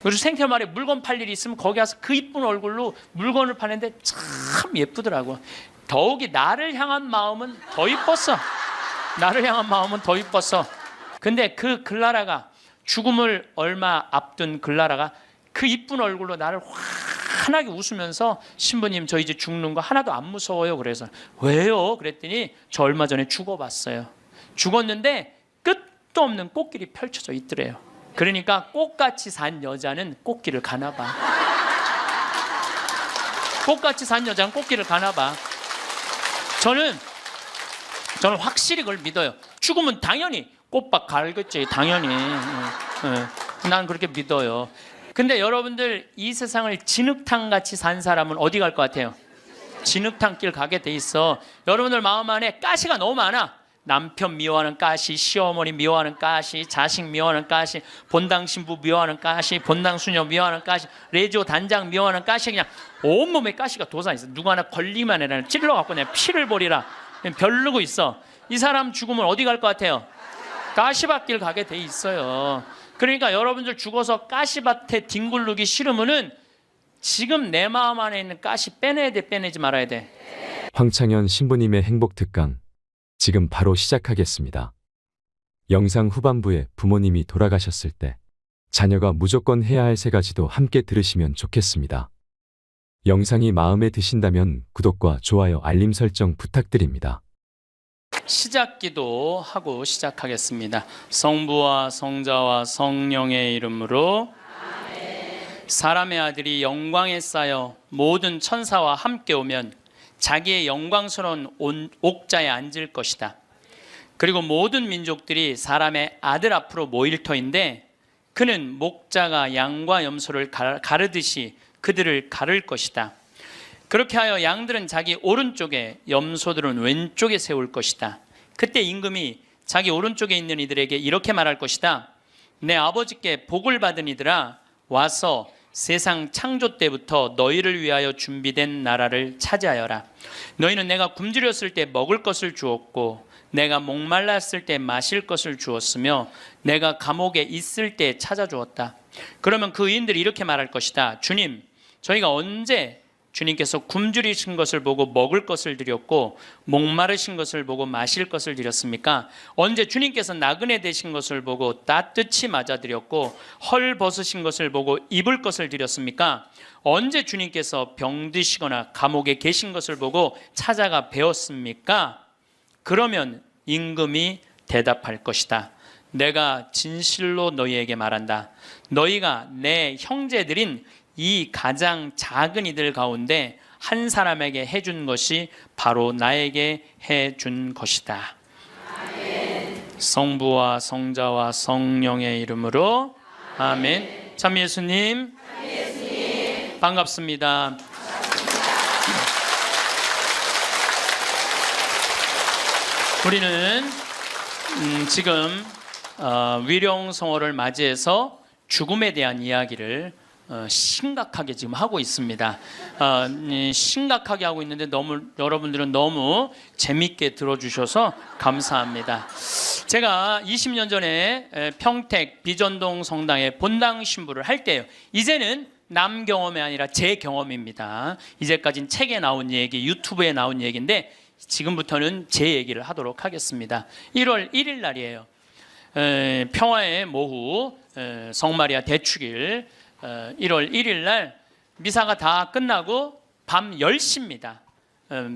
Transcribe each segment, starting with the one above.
그리고 생태마을에 물건 팔 일이 있으면 거기 가서 그 이쁜 얼굴로 물건을 파는데 참 예쁘더라고. 더욱이 나를 향한 마음은 더 이뻤어. 나를 향한 마음은 더 이뻤어. 근데 그 글라라가, 죽음을 얼마 앞둔 글라라가 그 이쁜 얼굴로 나를 환하게 웃으면서, 신부님 저 이제 죽는 거 하나도 안 무서워요. 그래서 왜요? 그랬더니 저 얼마 전에 죽어봤어요. 죽었는데 끝도 없는 꽃길이 펼쳐져 있더래요. 그러니까 꽃같이 산 여자는 꽃길을 가나 봐. 꽃같이 산 여자는 꽃길을 가나 봐. 저는 확실히 그걸 믿어요. 죽으면 당연히 꽃밭 갈겠지, 당연히. 난 그렇게 믿어요. 근데 여러분들, 이 세상을 진흙탕같이 산 사람은 어디 갈 것 같아요? 진흙탕길 가게 돼 있어. 여러분들 마음 안에 가시가 너무 많아. 남편 미워하는 가시, 시어머니 미워하는 가시, 자식 미워하는 가시, 본당 신부 미워하는 가시, 본당 수녀 미워하는 가시, 레지오 단장 미워하는 가시, 그냥 온몸에 가시가 돋아 있어. 누구 하나 걸리만 해라 찔러갖고 그냥 피를 버리라 벼르고 있어. 이 사람 죽으면 어디 갈 것 같아요? 가시밭길 가게 돼 있어요. 그러니까 여러분들 죽어서 가시밭에 뒹굴르기 싫으면은 지금 내 마음 안에 있는 가시 빼내야 돼, 빼내지 말아야 돼. 황창현 신부님의 행복특강 지금 바로 시작하겠습니다. 영상 후반부에 부모님이 돌아가셨을 때 자녀가 무조건 해야 할 3가지도 함께 들으시면 좋겠습니다. 영상이 마음에 드신다면 구독과 좋아요, 알림 설정 부탁드립니다. 시작기도 하고 시작하겠습니다. 성부와 성자와 성령의 이름으로. 사람의 아들이 영광에 쌓여 모든 천사와 함께 오면 자기의 영광스러운 옥자에 앉을 것이다. 그리고 모든 민족들이 사람의 아들 앞으로 모일 터인데 그는 목자가 양과 염소를 가르듯이 그들을 가를 것이다. 그렇게 하여 양들은 자기 오른쪽에, 염소들은 왼쪽에 세울 것이다. 그때 임금이 자기 오른쪽에 있는 이들에게 이렇게 말할 것이다. 내 아버지께 복을 받은 이들아, 와서 세상 창조 때부터 너희를 위하여 준비된 나라를 차지하여라. 너희는 내가 굶주렸을 때 먹을 것을 주었고, 내가 목말랐을 때 마실 것을 주었으며, 내가 감옥에 있을 때 찾아주었다. 그러면 그 의인들이 이렇게 말할 것이다. 주님, 저희가 언제 주님께서 굶주리신 것을 보고 먹을 것을 드렸고 목마르신 것을 보고 마실 것을 드렸습니까? 언제 주님께서 나그네 되신 것을 보고 따뜻이 맞아드렸고 헐 벗으신 것을 보고 입을 것을 드렸습니까? 언제 주님께서 병드시거나 감옥에 계신 것을 보고 찾아가 배웠습니까? 그러면 임금이 대답할 것이다. 내가 진실로 너희에게 말한다. 너희가 내 형제들인 이 가장 작은 이들 가운데 한 사람에게 해준 것이 바로 나에게 해준 것이다. 아멘. 성부와 성자와 성령의 이름으로 아멘. 참 예수님, 반갑습니다. 우리는 지금 위령성어를 맞이해서 죽음에 대한 이야기를 심각하게 지금 하고 있습니다. 심각하게 하고 있는데 여러분들은 너무 재밌게 들어주셔서 감사합니다. 제가 20년 전에 평택 비전동 성당에 본당 신부를 할 때요. 이제는 남 경험이 아니라 제 경험입니다. 이제까지는 책에 나온 얘기, 유튜브에 나온 얘기인데 지금부터는 제 얘기를 하도록 하겠습니다. 1월 1일 날이에요. 평화의 모후 성마리아 대축일 1월 1일 날 미사가 다 끝나고 밤 10시입니다.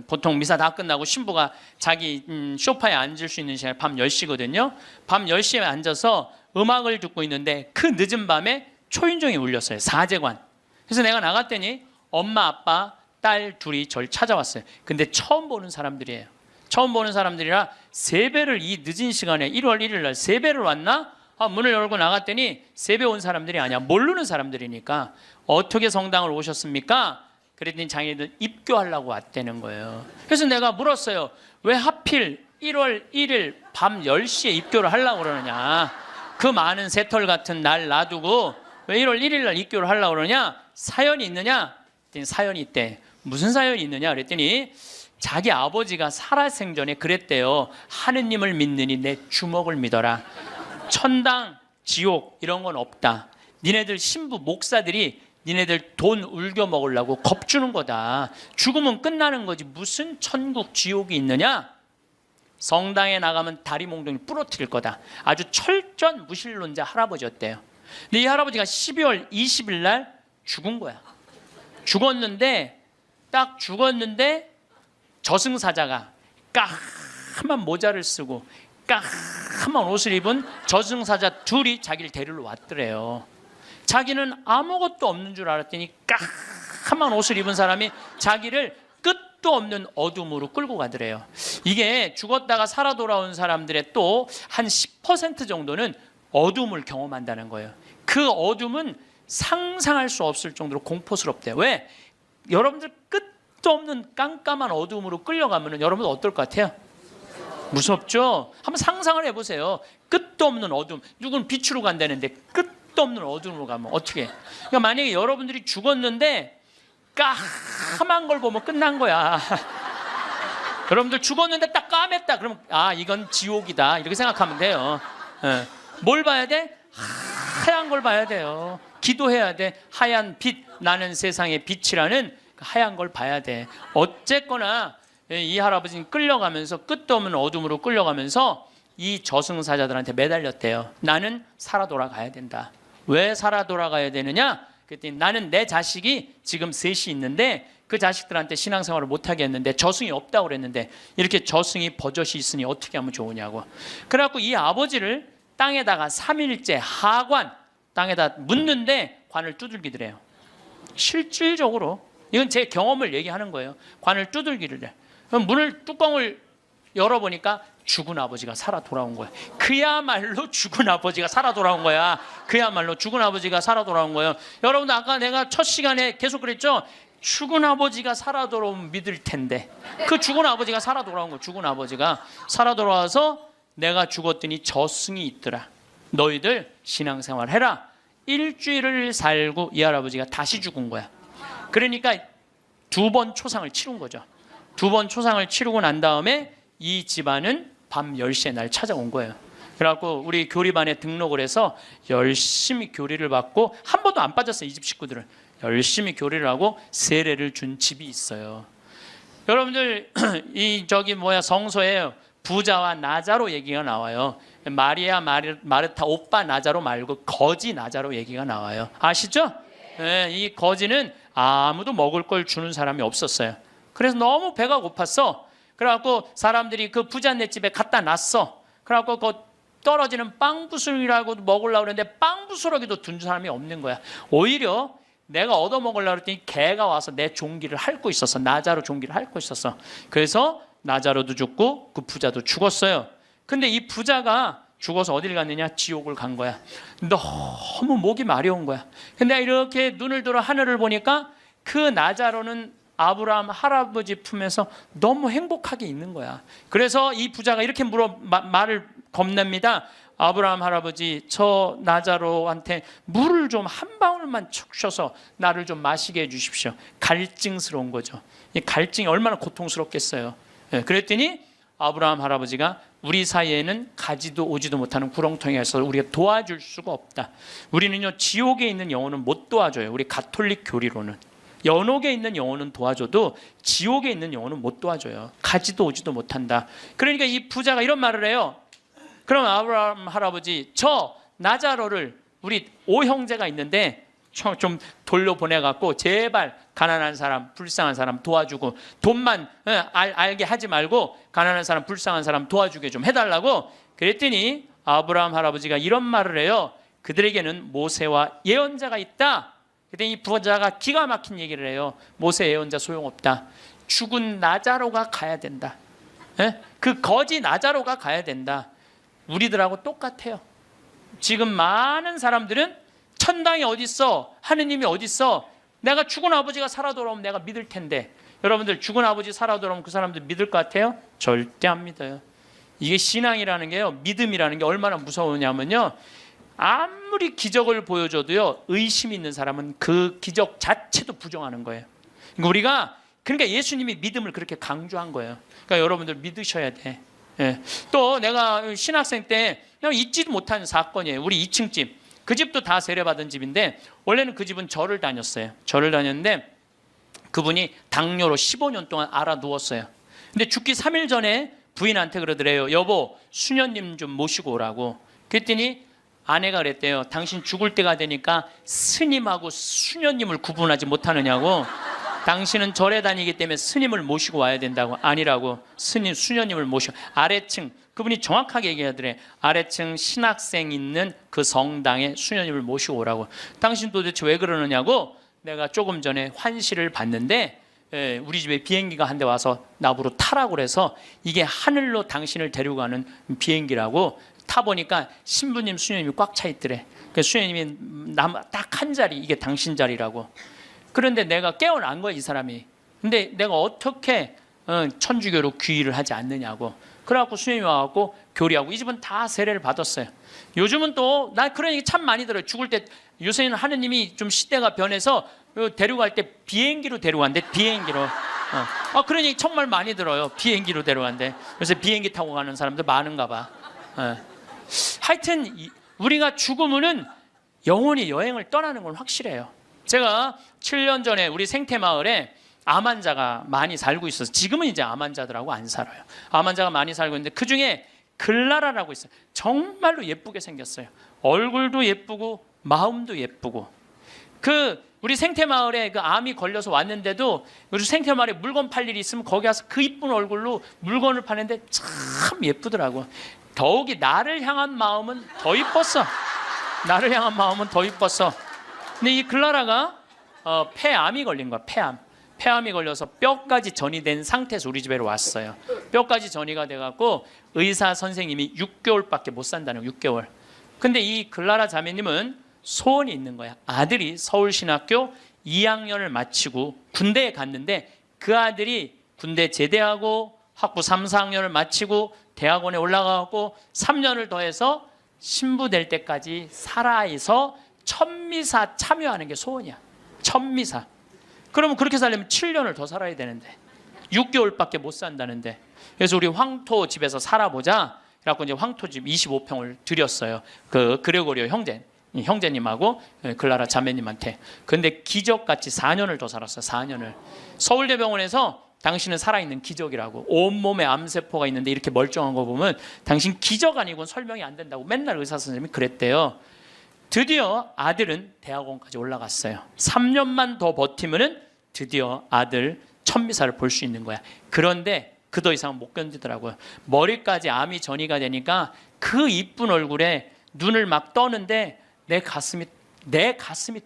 보통 미사 다 끝나고 신부가 자기 소파에 앉을 수 있는 시간이 밤 10시거든요. 밤 10시에 앉아서 음악을 듣고 있는데 그 늦은 밤에 초인종이 울렸어요. 사제관. 그래서 내가 나갔더니 엄마, 아빠, 딸 둘이 저를 찾아왔어요. 근데 처음 보는 사람들이에요. 처음 보는 사람들이라 세배를 이 늦은 시간에 1월 1일 날 세배를 왔나? 문을 열고 나갔더니 세배 온 사람들이 아니야. 모르는 사람들이니까 어떻게 성당을 오셨습니까? 그랬더니 자기네들 입교하려고 왔다는 거예요. 그래서 내가 물었어요. 왜 하필 1월 1일 밤 10시에 입교를 하려고 그러느냐. 그 많은 새털 같은 날 놔두고 왜 1월 1일 날 입교를 하려고 그러냐. 사연이 있느냐? 그랬더니 사연이 있대. 무슨 사연이 있느냐 그랬더니 자기 아버지가 살아생전에 그랬대요. 하느님을 믿느니 내 주먹을 믿어라. 천당, 지옥 이런 건 없다. 니네들 신부 목사들이 니네들 돈 울겨 먹으려고 겁주는 거다. 죽으면 끝나는 거지 무슨 천국 지옥이 있느냐. 성당에 나가면 다리 몽둥이 부러뜨릴 거다. 아주 철저한 무신론자 할아버지였대요. 근데 이 할아버지가 12월 20일 날 죽은 거야. 죽었는데 딱 죽었는데 저승사자가 까만 모자를 쓰고 까만 옷을 입은 저승사자 둘이 자기를 데리러 왔더래요. 자기는 아무것도 없는 줄 알았더니 까만 옷을 입은 사람이 자기를 끝도 없는 어둠으로 끌고 가더래요. 이게 죽었다가 살아 돌아온 사람들의 또 한 10% 정도는 어둠을 경험한다는 거예요. 그 어둠은 상상할 수 없을 정도로 공포스럽대요. 왜? 여러분들 끝도 없는 깜깜한 어둠으로 끌려가면 여러분 어떨 것 같아요? 무섭죠? 한번 상상을 해보세요. 끝도 없는 어둠. 누구는 빛으로 간다는데 끝도 없는 어둠으로 가면 어떻게? 그러니까 만약에 여러분들이 죽었는데 까만 걸 보면 끝난 거야. 여러분들 죽었는데 딱 까맸다. 그러면 이건 지옥이다. 이렇게 생각하면 돼요. 뭘 봐야 돼? 하얀 걸 봐야 돼요. 기도해야 돼. 하얀 빛, 나는 세상의 빛이라는 하얀 걸 봐야 돼. 어쨌거나 이 할아버지는 끌려가면서 끝도 없는 어둠으로 끌려가면서 이 저승사자들한테 매달렸대요. 나는 살아 돌아가야 된다. 왜 살아 돌아가야 되느냐? 그랬더니 나는 내 자식이 지금 셋이 있는데 그 자식들한테 신앙생활을 못하게 했는데 저승이 없다고 그랬는데 이렇게 저승이 버젓이 있으니 어떻게 하면 좋으냐고. 그래갖고 이 아버지를 땅에다가 3일째 하관 땅에다 묻는데 관을 두들기더래요. 실질적으로 이건 제 경험을 얘기하는 거예요. 관을 두들기를 해. 그럼 뚜껑을 열어보니까 죽은 아버지가 살아 돌아온 거야. 그야말로 죽은 아버지가 살아 돌아온 거야. 그야말로 죽은 아버지가 살아 돌아온 거예요. 여러분들 아까 내가 첫 시간에 계속 그랬죠. 죽은 아버지가 살아 돌아오면 믿을 텐데 그 죽은 아버지가 살아 돌아온 거야. 죽은 아버지가 살아 돌아와서 내가 죽었더니 저승이 있더라. 너희들 신앙생활 해라. 일주일을 살고 이 할아버지가 다시 죽은 거야. 그러니까 2번 초상을 치른 거죠. 2번 초상을 치르고 난 다음에 이 집안은 밤 10시에 날 찾아온 거예요. 그래갖고 우리 교리반에 등록을 해서 열심히 교리를 받고 한 번도 안 빠졌어요. 이 집 식구들은 열심히 교리를 하고 세례를 준 집이 있어요. 여러분들 성서에 부자와 나자로 얘기가 나와요. 마리아 마르타 오빠 나자로 말고 거지 나자로 얘기가 나와요. 아시죠? 네, 이 거지는 아무도 먹을 걸 주는 사람이 없었어요. 그래서 너무 배가 고팠어. 그래갖고 사람들이 그 부자네 집에 갖다 놨어. 그래갖고 그 떨어지는 빵부스러기라고 먹으려고 그랬는데 빵부스러기도 둔 사람이 없는 거야. 오히려 내가 얻어먹으려고 그랬더니 개가 와서 내 종기를 핥고 있었어. 나자로 종기를 핥고 있었어. 그래서 나자로도 죽고 그 부자도 죽었어요. 근데 이 부자가 죽어서 어딜 갔느냐? 지옥을 간 거야. 너무 목이 마려운 거야. 근데 이렇게 눈을 들어 하늘을 보니까 그 나자로는 아브라함 할아버지 품에서 너무 행복하게 있는 거야. 그래서 이 부자가 이렇게 말을 겁냅니다. 아브라함 할아버지, 저 나자로한테 물을 좀 한 방울만 축 쉬어서 나를 좀 마시게 해주십시오. 갈증스러운 거죠. 이 갈증이 얼마나 고통스럽겠어요. 그랬더니 아브라함 할아버지가 우리 사이에는 가지도 오지도 못하는 구렁텅이에서 우리가 도와줄 수가 없다. 우리는요 지옥에 있는 영혼은 못 도와줘요. 우리 가톨릭 교리로는 연옥에 있는 영혼은 도와줘도 지옥에 있는 영혼은 못 도와줘요. 가지도 오지도 못한다. 그러니까 이 부자가 이런 말을 해요. 그럼 아브라함 할아버지, 저 나자로를 우리 5형제가 있는데 좀 돌려보내갖고 제발 가난한 사람, 불쌍한 사람 도와주고 돈만 알게 하지 말고 가난한 사람, 불쌍한 사람 도와주게 좀 해달라고. 그랬더니 아브라함 할아버지가 이런 말을 해요. 그들에게는 모세와 예언자가 있다. 그랬더니 이 부자가 기가 막힌 얘기를 해요. 모세 예언자 소용없다. 죽은 나자로가 가야 된다. 그 거지 나자로가 가야 된다. 우리들하고 똑같아요. 지금 많은 사람들은 천당이 어딨어? 하느님이 어딨어? 내가 죽은 아버지가 살아 돌아오면 내가 믿을 텐데. 여러분들 죽은 아버지 살아 돌아오면 그 사람들 믿을 것 같아요? 절대 안 믿어요. 이게 신앙이라는 게요, 믿음이라는 게 얼마나 무서우냐면요, 아무리 기적을 보여줘도요 의심이 있는 사람은 그 기적 자체도 부정하는 거예요. 그러니까 예수님이 믿음을 그렇게 강조한 거예요. 그러니까 여러분들 믿으셔야 돼. 또 내가 신학생 때 잊지도 못하는 사건이에요. 우리 2층 집 그 집도 다 세례받은 집인데 원래는 그 집은 절을 다녔어요. 절을 다녔는데 그분이 당뇨로 15년 동안 알아 누웠어요. 근데 죽기 3일 전에 부인한테 그러더래요. 여보, 수녀님 좀 모시고 오라고. 그랬더니 아내가 그랬대요. 당신 죽을 때가 되니까 스님하고 수녀님을 구분하지 못하느냐고. 당신은 절에 다니기 때문에 스님을 모시고 와야 된다고. 아니라고. 스님, 수녀님을 모시고. 아래층, 그분이 정확하게 얘기하더래. 아래층 신학생 있는 그 성당에 수녀님을 모시고 오라고. 당신 도대체 왜 그러느냐고. 내가 조금 전에 환시를 봤는데 우리 집에 비행기가 한 대 와서 나보러 타라고 그래서 이게 하늘로 당신을 데려가는 비행기라고. 타보니까 신부님, 수녀님이 꽉 차 있더래. 그래서 수녀님이 딱 한 자리, 이게 당신 자리라고. 그런데 내가 깨어난 거야, 이 사람이. 근데 내가 어떻게 천주교로 귀의를 하지 않느냐고. 그래갖고 수녀님이 와갖고 교리하고, 이 집은 다 세례를 받았어요. 요즘은 또 나 그런 얘기 참 많이 들어요. 죽을 때 요새는 하느님이 좀 시대가 변해서 데려갈 때 비행기로 데려간대. 비행기로. 그런 얘기 정말 많이 들어요. 비행기로 데려간대. 그래서 비행기 타고 가는 사람들 많은가 봐. 하여튼 우리가 죽으면은 영원히 여행을 떠나는 건 확실해요. 제가 7년 전에 우리 생태마을에 암 환자가 많이 살고 있어서, 지금은 이제 암 환자들하고 안 살아요. 암 환자가 많이 살고 있는데 그 중에 글라라라고 있어요. 정말로 예쁘게 생겼어요. 얼굴도 예쁘고 마음도 예쁘고. 우리 생태마을에 그 암이 걸려서 왔는데도 우리 생태마을에 물건 팔 일이 있으면 거기 가서 그 이쁜 얼굴로 물건을 파는데 참 예쁘더라고. 더욱이 나를 향한 마음은 더 이뻤어. 나를 향한 마음은 더 이뻤어. 근데 이 글라라가 폐암이 걸린 거야. 폐암이 걸려서 뼈까지 전이된 상태에서 우리 집에 왔어요. 뼈까지 전이가 돼갖고 의사 선생님이 6개월밖에 못 산다는 거예요. 6개월. 근데 이 글라라 자매님은 소원이 있는 거야. 아들이 서울신학교 2학년을 마치고 군대에 갔는데 그 아들이 군대 제대하고 학부 3, 4학년을 마치고 대학원에 올라가고 3년을 더해서 신부 될 때까지 살아서 천미사 참여하는 게 소원이야. 천미사. 그러면 그렇게 살려면 7년을 더 살아야 되는데 6개월밖에 못 산다는데. 그래서 우리 황토 집에서 살아보자. 그래갖고 이제 황토 집 25평을 드렸어요. 그 그레고리오 형제님하고 글라라 자매님한테. 근데 기적같이 4년을 더 살았어요. 4년을. 서울대병원에서 당신은 살아있는 기적이라고. 온몸에 암세포가 있는데 이렇게 멀쩡한 거 보면 당신 기적 아니고는 설명이 안 된다고 맨날 의사 선생님이 그랬대요. 드디어 아들은 대학원까지 올라갔어요. 3년만 더 버티면은 드디어 아들 천미사를 볼 수 있는 거야. 그런데 그 더 이상은 못 견디더라고요. 머리까지 암이 전이가 되니까 그 이쁜 얼굴에 눈을 막 떠는데 내 가슴이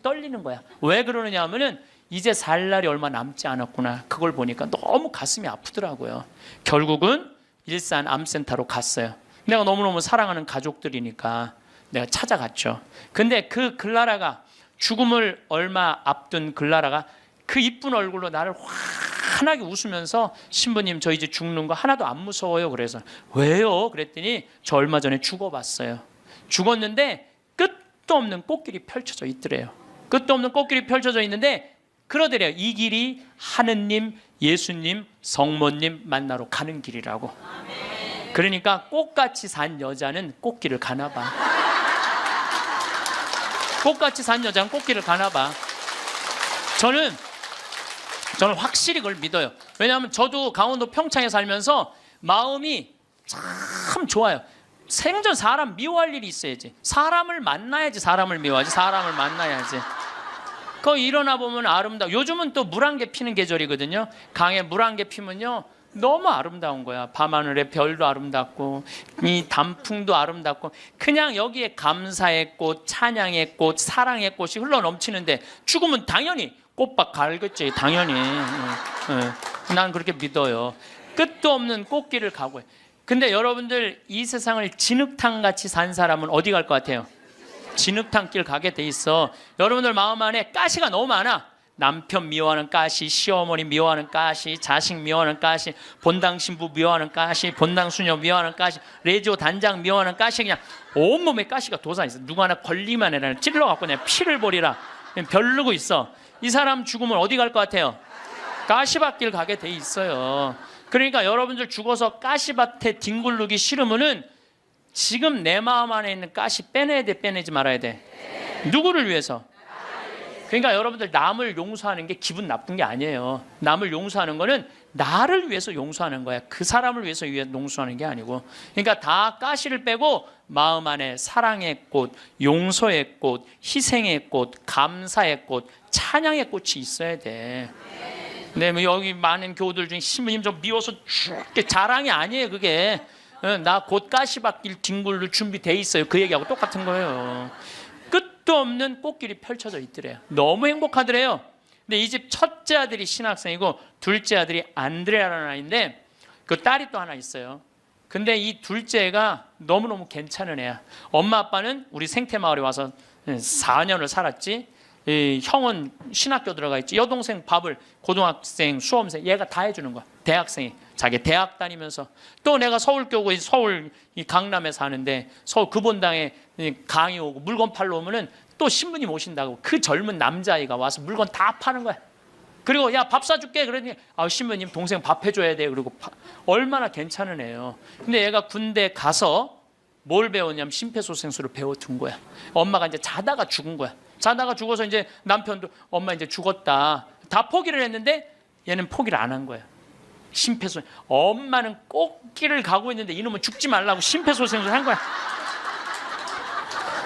떨리는 거야. 왜 그러느냐 하면은 이제 살 날이 얼마 남지 않았구나. 그걸 보니까 너무 가슴이 아프더라고요. 결국은 일산 암센터로 갔어요. 내가 너무너무 사랑하는 가족들이니까 내가 찾아갔죠. 근데 그 글라라가, 죽음을 얼마 앞둔 글라라가 그 이쁜 얼굴로 나를 환하게 웃으면서 신부님 저 이제 죽는 거 하나도 안 무서워요. 그래서 왜요? 그랬더니 저 얼마 전에 죽어봤어요. 죽었는데 끝도 없는 꽃길이 펼쳐져 있더래요. 끝도 없는 꽃길이 펼쳐져 있는데 그러더래요. 이 길이 하느님, 예수님, 성모님 만나러 가는 길이라고. 그러니까 꽃같이 산 여자는 꽃길을 가나 봐. 꽃같이 산 여자는 꽃길을 가나 봐. 저는 확실히 그걸 믿어요. 왜냐하면 저도 강원도 평창에 살면서 마음이 참 좋아요. 생전 사람 미워할 일이 있어야지. 사람을 만나야지 사람을 미워하지. 사람을 만나야지. 거기 일어나 보면 아름다워. 요즘은 또 물안개 피는 계절이거든요. 강에 물안개 피면요 너무 아름다운 거야. 밤하늘에 별도 아름답고 이 단풍도 아름답고 그냥 여기에 감사의 꽃, 찬양의 꽃, 사랑의 꽃이 흘러넘치는데 죽으면 당연히 꽃밭 갈겠지. 당연히. 난 그렇게 믿어요. 끝도 없는 꽃길을 가고. 근데 여러분들 이 세상을 진흙탕같이 산 사람은 어디 갈 것 같아요? 진흙탕 길 가게 돼 있어. 여러분들 마음 안에 가시가 너무 많아. 남편 미워하는 가시, 시어머니 미워하는 가시, 자식 미워하는 가시, 본당 신부 미워하는 가시, 본당 수녀 미워하는 가시, 레지오 단장 미워하는 가시. 그냥 온몸에 가시가 돋아있어. 누구 하나 걸리만 해라 찔러갖고 그냥 피를 버리라 별르고 있어. 이 사람 죽으면 어디 갈 것 같아요? 가시밭길 가게 돼 있어요. 그러니까 여러분들 죽어서 가시밭에 뒹굴르기 싫으면은 지금 내 마음 안에 있는 가시 빼내야 돼, 빼내지 말아야 돼? 누구를 위해서? 그러니까 여러분들, 남을 용서하는 게 기분 나쁜 게 아니에요. 남을 용서하는 거는 나를 위해서 용서하는 거야. 그 사람을 위해서 용서하는 게 아니고. 그러니까 다 가시를 빼고 마음 안에 사랑의 꽃, 용서의 꽃, 희생의 꽃, 감사의 꽃, 찬양의 꽃이 있어야 돼. 네, 뭐 여기 많은 교우들 중에 신부님 좀 미워서 죽게 자랑이 아니에요, 그게. 나 곧 가시 받길 뒹굴로 준비돼 있어요. 그 얘기하고 똑같은 거예요. 끝도 없는 꽃길이 펼쳐져 있더래요. 너무 행복하더래요. 근데 이 집 첫째 아들이 신학생이고 둘째 아들이 안드레아라는 아이인데 그 딸이 또 하나 있어요. 근데 이 둘째가 너무너무 괜찮은 애야. 엄마 아빠는 우리 생태마을에 와서 4년을 살았지. 이 형은 신학교 들어가 있지. 여동생 밥을 고등학생, 수험생 얘가 다 해주는 거야. 대학생이 자기 대학 다니면서. 또 내가 서울교구 서울 이 강남에 사는데 서울 금본당에 강의 오고 물건 팔러 오면은 또 신부님 오신다고 그 젊은 남자아이가 와서 물건 다 파는 거야. 그리고 야, 밥 사줄게 그러니 신부님 동생 밥 해줘야 돼. 그리고 얼마나 괜찮은 애예요. 근데 얘가 군대 가서 뭘 배웠냐면 심폐소생술을 배워둔 거야. 엄마가 이제 자다가 죽은 거야. 자다가 죽어서 이제 남편도 엄마 이제 죽었다. 다 포기를 했는데 얘는 포기를 안 한 거야. 심폐소생. 엄마는 꽃길을 가고 있는데 이놈은 죽지 말라고 심폐소생술 한 거야.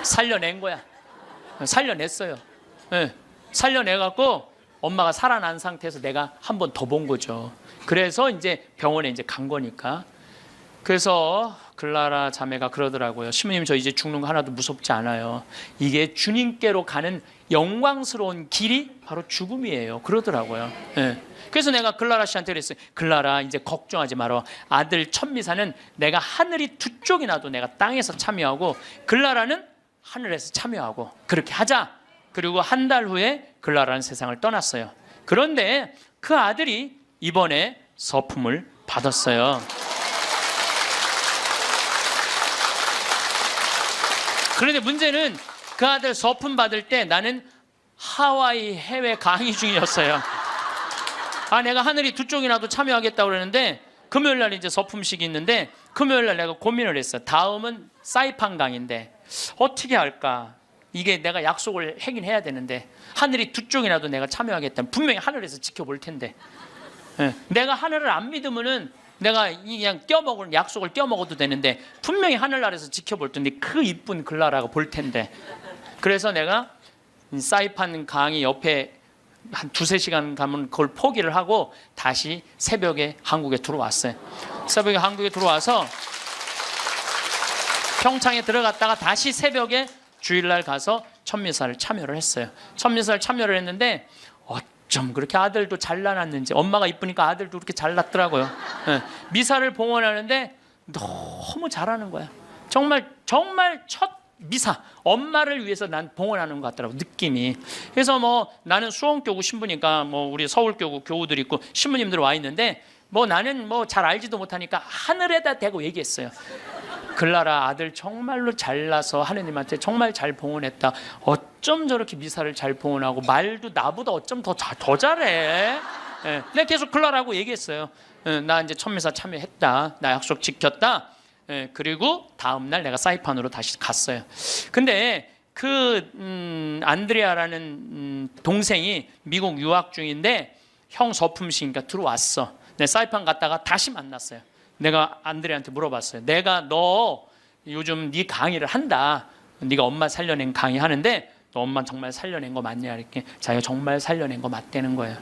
살려낸 거야. 살려냈어요. 네. 살려내갖고 엄마가 살아난 상태에서 내가 한 번 더 본 거죠. 그래서 이제 병원에 이제 간 거니까. 그래서 글라라 자매가 그러더라고요. 신부님, 저 이제 죽는 거 하나도 무섭지 않아요. 이게 주님께로 가는 영광스러운 길이 바로 죽음이에요. 그러더라고요. 네. 그래서 내가 글라라 씨한테 그랬어요. 글라라, 이제 걱정하지 마라. 아들 천미사는 내가 하늘이 두 쪽이 나도 내가 땅에서 참여하고 글라라는 하늘에서 참여하고 그렇게 하자. 그리고 한 달 후에 글라라는 세상을 떠났어요. 그런데 그 아들이 이번에 서품을 받았어요. 그런데 문제는 그 아들 서품 받을 때 나는 하와이 해외 강의 중이었어요. 내가 하늘이 두 쪽이나도 참여하겠다고 그러는데 금요일 날 이제 서품식이 있는데 금요일 날 내가 고민을 했어요. 다음은 사이판 강의인데 어떻게 할까? 이게 내가 약속을 하긴 해야 되는데 하늘이 두 쪽이나도 내가 참여하겠다면 분명히 하늘에서 지켜볼 텐데 내가 하늘을 안 믿으면은 내가 그냥 껴먹을 약속을 껴먹어도 되는데 분명히 하늘나라에서 지켜볼 텐데 그 이쁜 글라라가 볼 텐데 그래서 내가 사이판 강의 옆에 한 2-3시간 가면 그걸 포기를 하고 다시 새벽에 한국에 들어왔어요. 새벽에 한국에 들어와서 평창에 들어갔다가 다시 새벽에 주일날 가서 천미사를 참여를 했어요. 천미사를 참여를 했는데 어쩜 그렇게 아들도 잘 낳았는지 엄마가 이쁘니까 아들도 그렇게 잘 낳더라고요. 미사를 봉헌하는데 너무 잘하는 거야. 정말 첫 미사, 엄마를 위해서 난 봉헌하는 것 같더라고 느낌이. 그래서 뭐 나는 수원교구 신부니까 뭐 우리 서울교구 교우들 있고 신부님들 와 있는데 뭐 나는 뭐 잘 알지도 못하니까 하늘에다 대고 얘기했어요. 글라라 아들 정말로 잘나서 하느님한테 정말 잘 봉헌했다. 어쩜 저렇게 미사를 잘 봉헌하고 말도 나보다 어쩜 더 잘해. 내가 계속 글라라고 얘기했어요. 나 이제 천미사 참여했다. 나 약속 지켰다. 그리고 다음날 내가 사이판으로 다시 갔어요. 근데 그 안드레아라는 동생이 미국 유학 중인데 형 서품식이니까 들어왔어. 내 사이판 갔다가 다시 만났어요. 내가 안드레한테 물어봤어요. 내가 너 요즘 네 강의를 한다. 네가 엄마 살려낸 강의 하는데 너 엄마 정말 살려낸 거 맞냐? 이렇게 자기가 정말 살려낸 거 맞다는 거예요.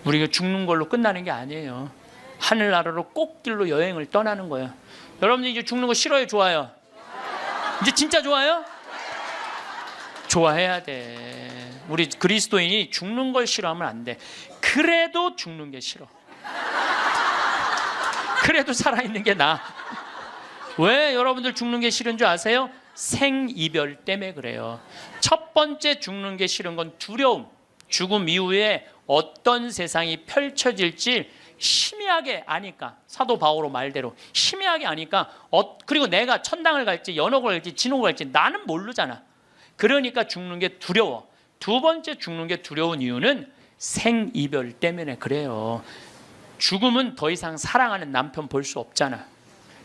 우리가 죽는 걸로 끝나는 게 아니에요. 하늘나라로 꽃길로 여행을 떠나는 거예요. 여러분들 이제 죽는 거 싫어요? 좋아요? 이제 진짜 좋아요? 좋아해야 돼. 우리 그리스도인이 죽는 걸 싫어하면 안 돼. 그래도 죽는 게 싫어. 그래도 살아있는 게 나아. 왜 여러분들 죽는 게 싫은 줄 아세요? 생이별 때문에 그래요. 첫 번째 죽는 게 싫은 건 두려움. 죽음 이후에 어떤 세상이 펼쳐질지 희미하게 아니까. 사도 바오로 말대로 희미하게 아니까 그리고 내가 천당을 갈지 연옥을 갈지 진옥을 갈지 나는 모르잖아. 그러니까 죽는 게 두려워. 두 번째 죽는 게 두려운 이유는 생이별 때문에 그래요. 죽음은 더 이상 사랑하는 남편 볼 수 없잖아.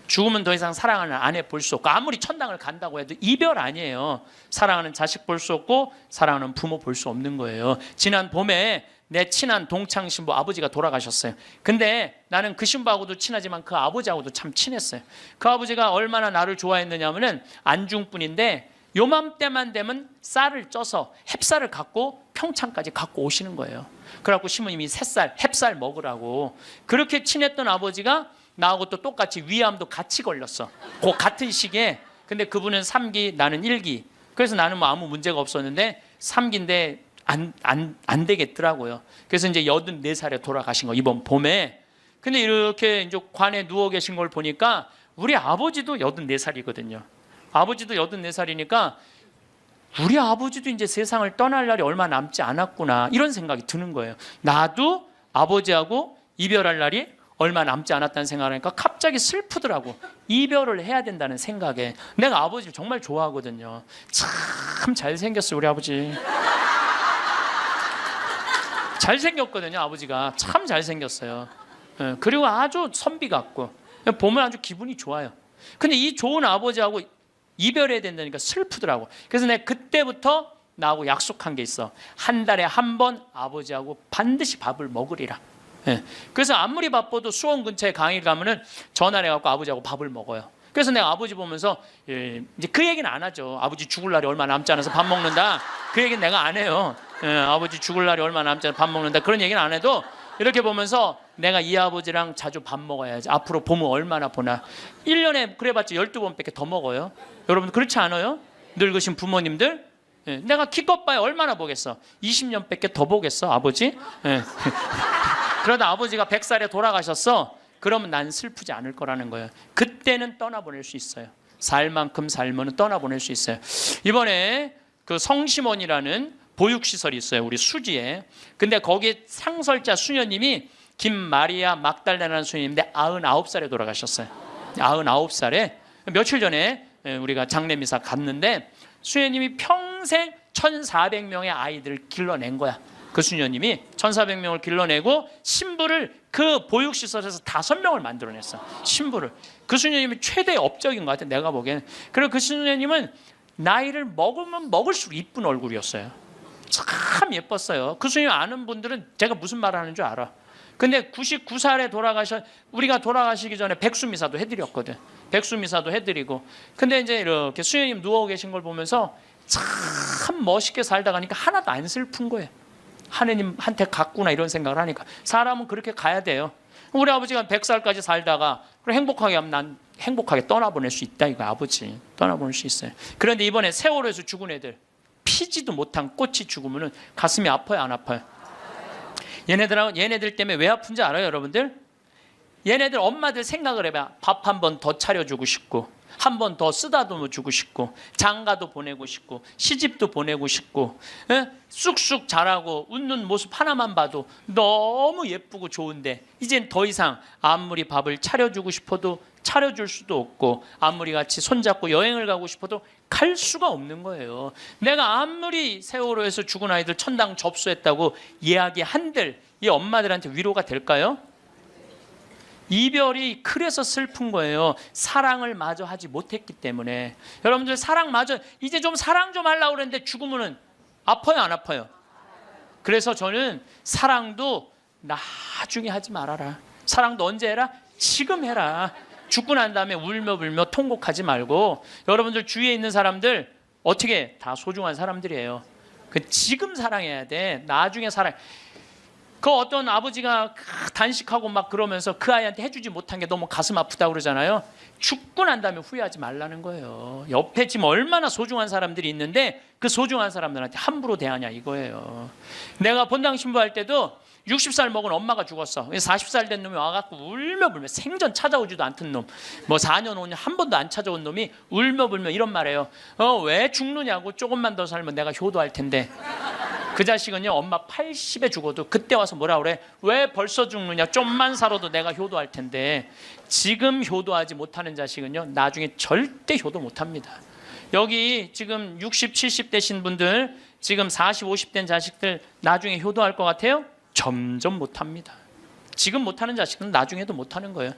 죽으면 더 이상 사랑하는 아내 볼 수 없고, 아무리 천당을 간다고 해도 이별 아니에요. 사랑하는 자식 볼 수 없고 사랑하는 부모 볼 수 없는 거예요. 지난 봄에 내 친한 동창 신부 아버지가 돌아가셨어요. 근데 나는 그 신부하고도 친하지만 그 아버지하고도 참 친했어요. 그 아버지가 얼마나 나를 좋아했느냐면은 안중분인데 요맘때만 되면 쌀을 쪄서 햅쌀을 갖고 평창까지 갖고 오시는 거예요. 그래갖고 신부님이 새쌀, 햅쌀 먹으라고. 그렇게 친했던 아버지가 나하고 또 똑같이 위암도 같이 걸렸어. 그 같은 시기에. 근데 그분은 3기, 나는 1기. 그래서 나는 뭐 아무 문제가 없었는데 3기인데 안 되겠더라고요. 그래서 이제 84살에 돌아가신 거, 이번 봄에. 근데 이렇게 이제 관에 누워 계신 걸 보니까 우리 아버지도 84살이거든요. 아버지도 84살이니까 우리 아버지도 이제 세상을 떠날 날이 얼마 남지 않았구나, 이런 생각이 드는 거예요. 나도 아버지하고 이별할 날이 얼마 남지 않았다는 생각을 하니까 갑자기 슬프더라고. 이별을 해야 된다는 생각에. 내가 아버지를 정말 좋아하거든요. 참 잘생겼어요, 우리 아버지. 잘생겼거든요, 아버지가. 참 잘생겼어요. 그리고 아주 선비 같고 보면 아주 기분이 좋아요. 근데 이 좋은 아버지하고 이별해야 된다니까 슬프더라고. 그래서 내가 그때부터 나하고 약속한 게 있어. 한 달에 한 번 아버지하고 반드시 밥을 먹으리라. 그래서 아무리 바빠도 수원 근처에 강의 가면은 전화를 해갖고 아버지하고 밥을 먹어요. 그래서 내가 아버지 보면서 이제 그 얘기는 안 하죠. 아버지 죽을 날이 얼마 남지 않아서 밥 먹는다, 그 얘기는 내가 안 해요. 아버지 죽을 날이 얼마 남지 않아서 밥 먹는다, 그런 얘기는 안 해도 이렇게 보면서 내가 이 아버지랑 자주 밥 먹어야지. 앞으로 봄은 얼마나 보나. 1년에 그래봤자 12번밖에 더 먹어요. 여러분 그렇지 않아요? 늙으신 부모님들. 내가 기껏 봐야 얼마나 보겠어. 20년밖에 더 보겠어, 아버지? 그러다 아버지가 100살에 돌아가셨어. 그러면 난 슬프지 않을 거라는 거예요. 그때는 떠나보낼 수 있어요. 살 만큼 살면 떠나보낼 수 있어요. 이번에 그 성심원이라는 보육시설이 있어요, 우리 수지에. 근데 거기에 상설자 수녀님이 김마리아 막달레나라는 수녀님인데 99살에 돌아가셨어요. 99살에. 며칠 전에 우리가 장례미사 갔는데 수녀님이 평생 1400명의 아이들을 길러낸 거야. 그 수녀님이 1400명을 길러내고 신부를 그 보육시설에서 5명을 만들어냈어. 신부를. 그 수녀님이 최대의 업적인 것 같아, 내가 보기에는. 그리고 그 수녀님은 나이를 먹으면 먹을수록 이쁜 얼굴이었어요. 참 예뻤어요. 그 수녀님 아는 분들은 제가 무슨 말을 하는 줄 알아. 근데 99살에 우리가 돌아가시기 전에 백수미사도 해드렸거든. 백수미사도 해드리고. 근데 이제 이렇게 수녀님 누워 계신 걸 보면서 참 멋있게 살다 가니까 하나도 안 슬픈 거예요. 하느님한테 갔구나, 이런 생각을 하니까. 사람은 그렇게 가야 돼요. 우리 아버지가 100살까지 살다가 행복하게 하면 난 행복하게 떠나보낼 수 있다, 이거 아버지. 떠나보낼 수 있어요. 그런데 이번에 세월호에서 죽은 애들, 피지도 못한 꽃이 죽으면 가슴이 아파요, 안 아파요? 얘네들 때문에 왜 아픈지 알아요, 여러분들? 얘네들 엄마들 생각을 해봐. 밥 한 번 더 차려주고 싶고, 한 번 더 쓰다듬어 주고 싶고, 장가도 보내고 싶고, 시집도 보내고 싶고, 쑥쑥 자라고 웃는 모습 하나만 봐도 너무 예쁘고 좋은데 이젠 더 이상 아무리 밥을 차려주고 싶어도 차려줄 수도 없고, 아무리 같이 손잡고 여행을 가고 싶어도 갈 수가 없는 거예요. 내가 아무리 세월호에서 죽은 아이들 천당 접수했다고 이야기한들 이 엄마들한테 위로가 될까요? 이별이 그래서 슬픈 거예요. 사랑을 마저 하지 못했기 때문에. 여러분들 사랑 마저, 이제 좀 사랑 좀 하려고 그랬는데 죽으면 아파요, 안 아파요? 그래서 저는 사랑도 나중에 하지 말아라. 사랑도 언제 해라? 지금 해라. 죽고 난 다음에 울며 불며 통곡하지 말고. 여러분들 주위에 있는 사람들 어떻게 다 소중한 사람들이에요. 그 지금 사랑해야 돼. 나중에 사랑. 그 어떤 아버지가 단식하고 막 그러면서 그 아이한테 해주지 못한 게 너무 가슴 아프다고 그러잖아요. 죽고 난 다음에 후회하지 말라는 거예요. 옆에 지금 얼마나 소중한 사람들이 있는데 그 소중한 사람들한테 함부로 대하냐, 이거예요. 내가 본당 신부할 때도 60살 먹은 엄마가 죽었어. 40살 된 놈이 와갖고 울며 불며, 생전 찾아오지도 않던 놈, 뭐 4년 5년 한 번도 안 찾아온 놈이 울며 불며 이런 말해요. 왜 죽느냐고. 조금만 더 살면 내가 효도할 텐데. 그 자식은요, 엄마 80에 죽어도 그때 와서 뭐라 그래? 왜 벌써 죽느냐? 좀만 살아도 내가 효도할 텐데. 지금 효도하지 못하는 자식은요, 나중에 절대 효도 못합니다. 여기 지금 60, 70 되신 분들, 지금 40, 50 된 자식들 나중에 효도할 것 같아요? 점점 못합니다. 지금 못하는 자식은 나중에도 못하는 거예요.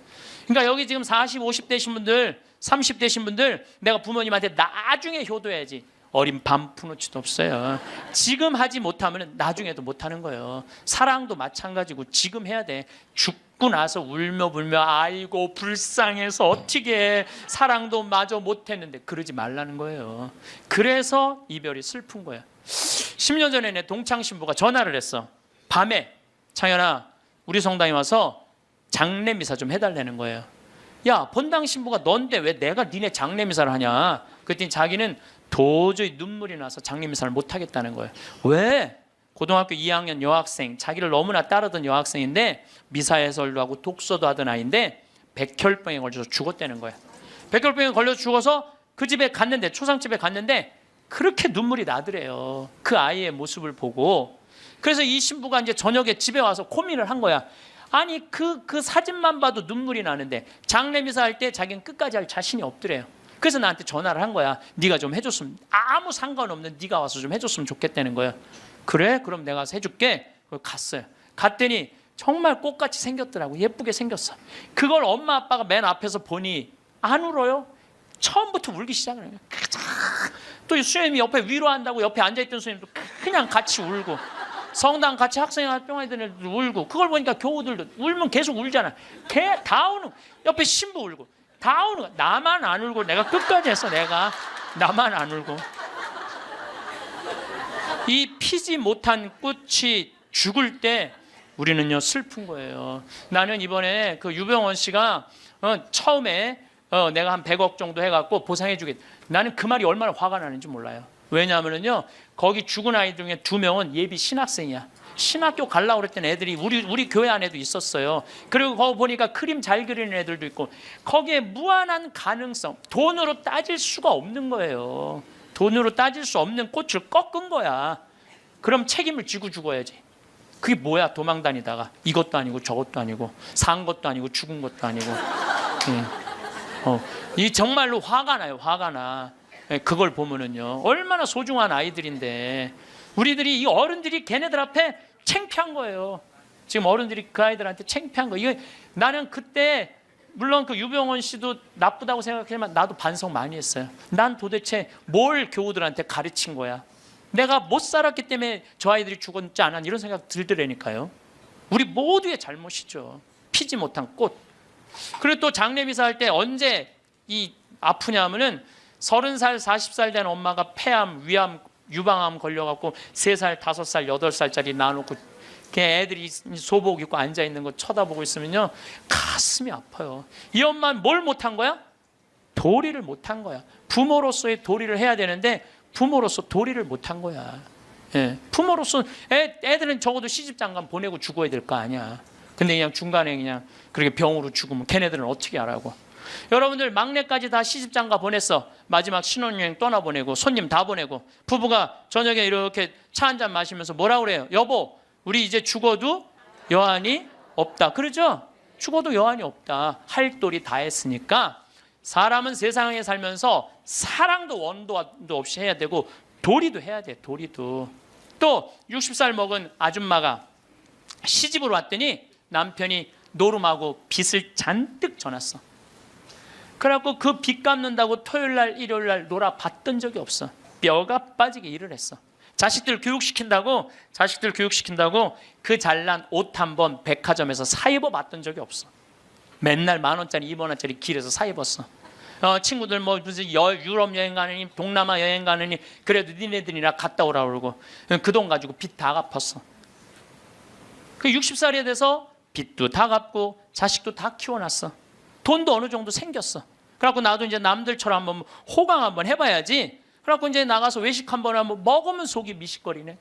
그러니까 여기 지금 40, 50대신 분들, 30대신 분들, 내가 부모님한테 나중에 효도해야지. 어린 반푼어치도 없어요. 지금 하지 못하면 나중에도 못하는 거예요. 사랑도 마찬가지고 지금 해야 돼. 죽고 나서 울며 불며 아이고 불쌍해서 어떻게 해. 사랑도 마저 못했는데 그러지 말라는 거예요. 그래서 이별이 슬픈 거야. 10년 전에 내 동창 신부가 전화를 했어. 밤에 창현아 우리 성당에 와서 장례 미사 좀 해달라는 거예요. 야 본당 신부가 넌데 왜 내가 니네 장례 미사를 하냐. 그랬더니 자기는 도저히 눈물이 나서 장례 미사를 못 하겠다는 거예요. 왜? 고등학교 2학년 여학생, 자기를 너무나 따르던 여학생인데 미사 해설도 하고 독서도 하던 아이인데 백혈병에 걸려서 죽었다는 거예요. 백혈병에 걸려서 죽어서 그 집에 갔는데, 초상집에 갔는데 그렇게 눈물이 나더래요. 그 아이의 모습을 보고. 그래서 이 신부가 이제 저녁에 집에 와서 고민을 한 거야. 아니 그 사진만 봐도 눈물이 나는데 장례 미사 할 때 자기는 끝까지 할 자신이 없더래요. 그래서 나한테 전화를 한 거야. 네가 좀 해줬으면, 아무 상관없는 네가 와서 좀 해줬으면 좋겠다는 거야. 그래? 그럼 내가 가서 해줄게. 갔어요. 갔더니 정말 꽃같이 생겼더라고. 예쁘게 생겼어. 그걸 엄마 아빠가 맨 앞에서 보니 안 울어요. 처음부터 울기 시작을 해요. 또 수녀님이 옆에 위로한다고 옆에 앉아있던 수녀님도 그냥 같이 울고, 성당 같이 학생활동하던 애들도 울고, 그걸 보니까 교우들도 울면 계속 울잖아. 다 우는, 옆에 신부 울고 다 우는 거야. 나만 안 울고. 내가 끝까지 했어. 나만 안 울고. 이 피지 못한 꽃이 죽을 때 우리는요 슬픈 거예요. 나는 이번에 그 유병원 씨가 처음에 내가 한 100억 정도 해갖고 보상해주겠다. 나는 그 말이 얼마나 화가 나는지 몰라요. 왜냐하면요 거기 죽은 아이 중에 2명은 예비 신학생이야. 신학교 가려고 그랬던 애들이 우리 교회 안에도 있었어요. 그리고 거기 보니까 그림 잘 그리는 애들도 있고, 거기에 무한한 가능성, 돈으로 따질 수가 없는 거예요. 돈으로 따질 수 없는 꽃을 꺾은 거야. 그럼 책임을 지고 죽어야지. 그게 뭐야? 도망 다니다가 이것도 아니고 저것도 아니고 산 것도 아니고 죽은 것도 아니고. 이 정말로 화가 나요. 화가 나. 그걸 보면은요 얼마나 소중한 아이들인데 우리들이, 이 어른들이 걔네들 앞에 창피한 거예요. 지금 어른들이 그 아이들한테 창피한 거예요. 나는 그때 물론 그 유병원 씨도 나쁘다고 생각하지만 나도 반성 많이 했어요. 난 도대체 뭘 교우들한테 가르친 거야. 내가 못 살았기 때문에 저 아이들이 죽었지 않았나 이런 생각 들더라니까요. 우리 모두의 잘못이죠. 피지 못한 꽃. 그리고 또 장례미사 할 때 언제 이 아프냐 하면은 30살, 40살 된 엄마가 폐암, 위암, 유방암 걸려갖고 3살, 5살, 8살짜리 낳아놓고 애들이 소복 입고 앉아있는 거 쳐다보고 있으면요 가슴이 아파요. 이 엄마는 뭘 못한 거야? 도리를 못한 거야. 부모로서의 도리를 해야 되는데 부모로서 도리를 못한 거야. 예, 부모로서 애들은 적어도 시집장가 보내고 죽어야 될 거 아니야. 근데 그냥 중간에 그냥 그렇게 병으로 죽으면 걔네들은 어떻게 하라고. 여러분들 막내까지 다 시집장가 보냈어. 마지막 신혼여행 떠나보내고 손님 다 보내고 부부가 저녁에 이렇게 차 한잔 마시면서 뭐라 그래요? 여보 우리 이제 죽어도 여한이 없다. 그러죠? 죽어도 여한이 없다. 할 도리 다 했으니까 사람은 세상에 살면서 사랑도 원도도 없이 해야 되고 도리도 해야 돼. 도리도. 또 60살 먹은 아줌마가 시집으로 왔더니 남편이 노름하고 빚을 잔뜩 져놨어. 그래갖고 그 빚 갚는다고 토요일날 일요일날 놀아봤던 적이 없어. 뼈가 빠지게 일을 했어. 자식들 교육시킨다고 그 잘난 옷 한 번 백화점에서 사 입어봤던 적이 없어. 맨날 10,000원짜리 2,000원짜리 길에서 사 입었어. 친구들 뭐 무슨 유럽 여행 가느니 동남아 여행 가느니 그래도 니네들이나 갔다 오라 그러고 그 돈 가지고 빚 다 갚았어. 그 60살이 돼서 빚도 다 갚고 자식도 다 키워놨어. 돈도 어느 정도 생겼어. 그래갖고 나도 이제 남들처럼 한번 호강 한번 해봐야지. 그래갖고 이제 나가서 외식 한번 하면 먹으면 속이 미식거리네.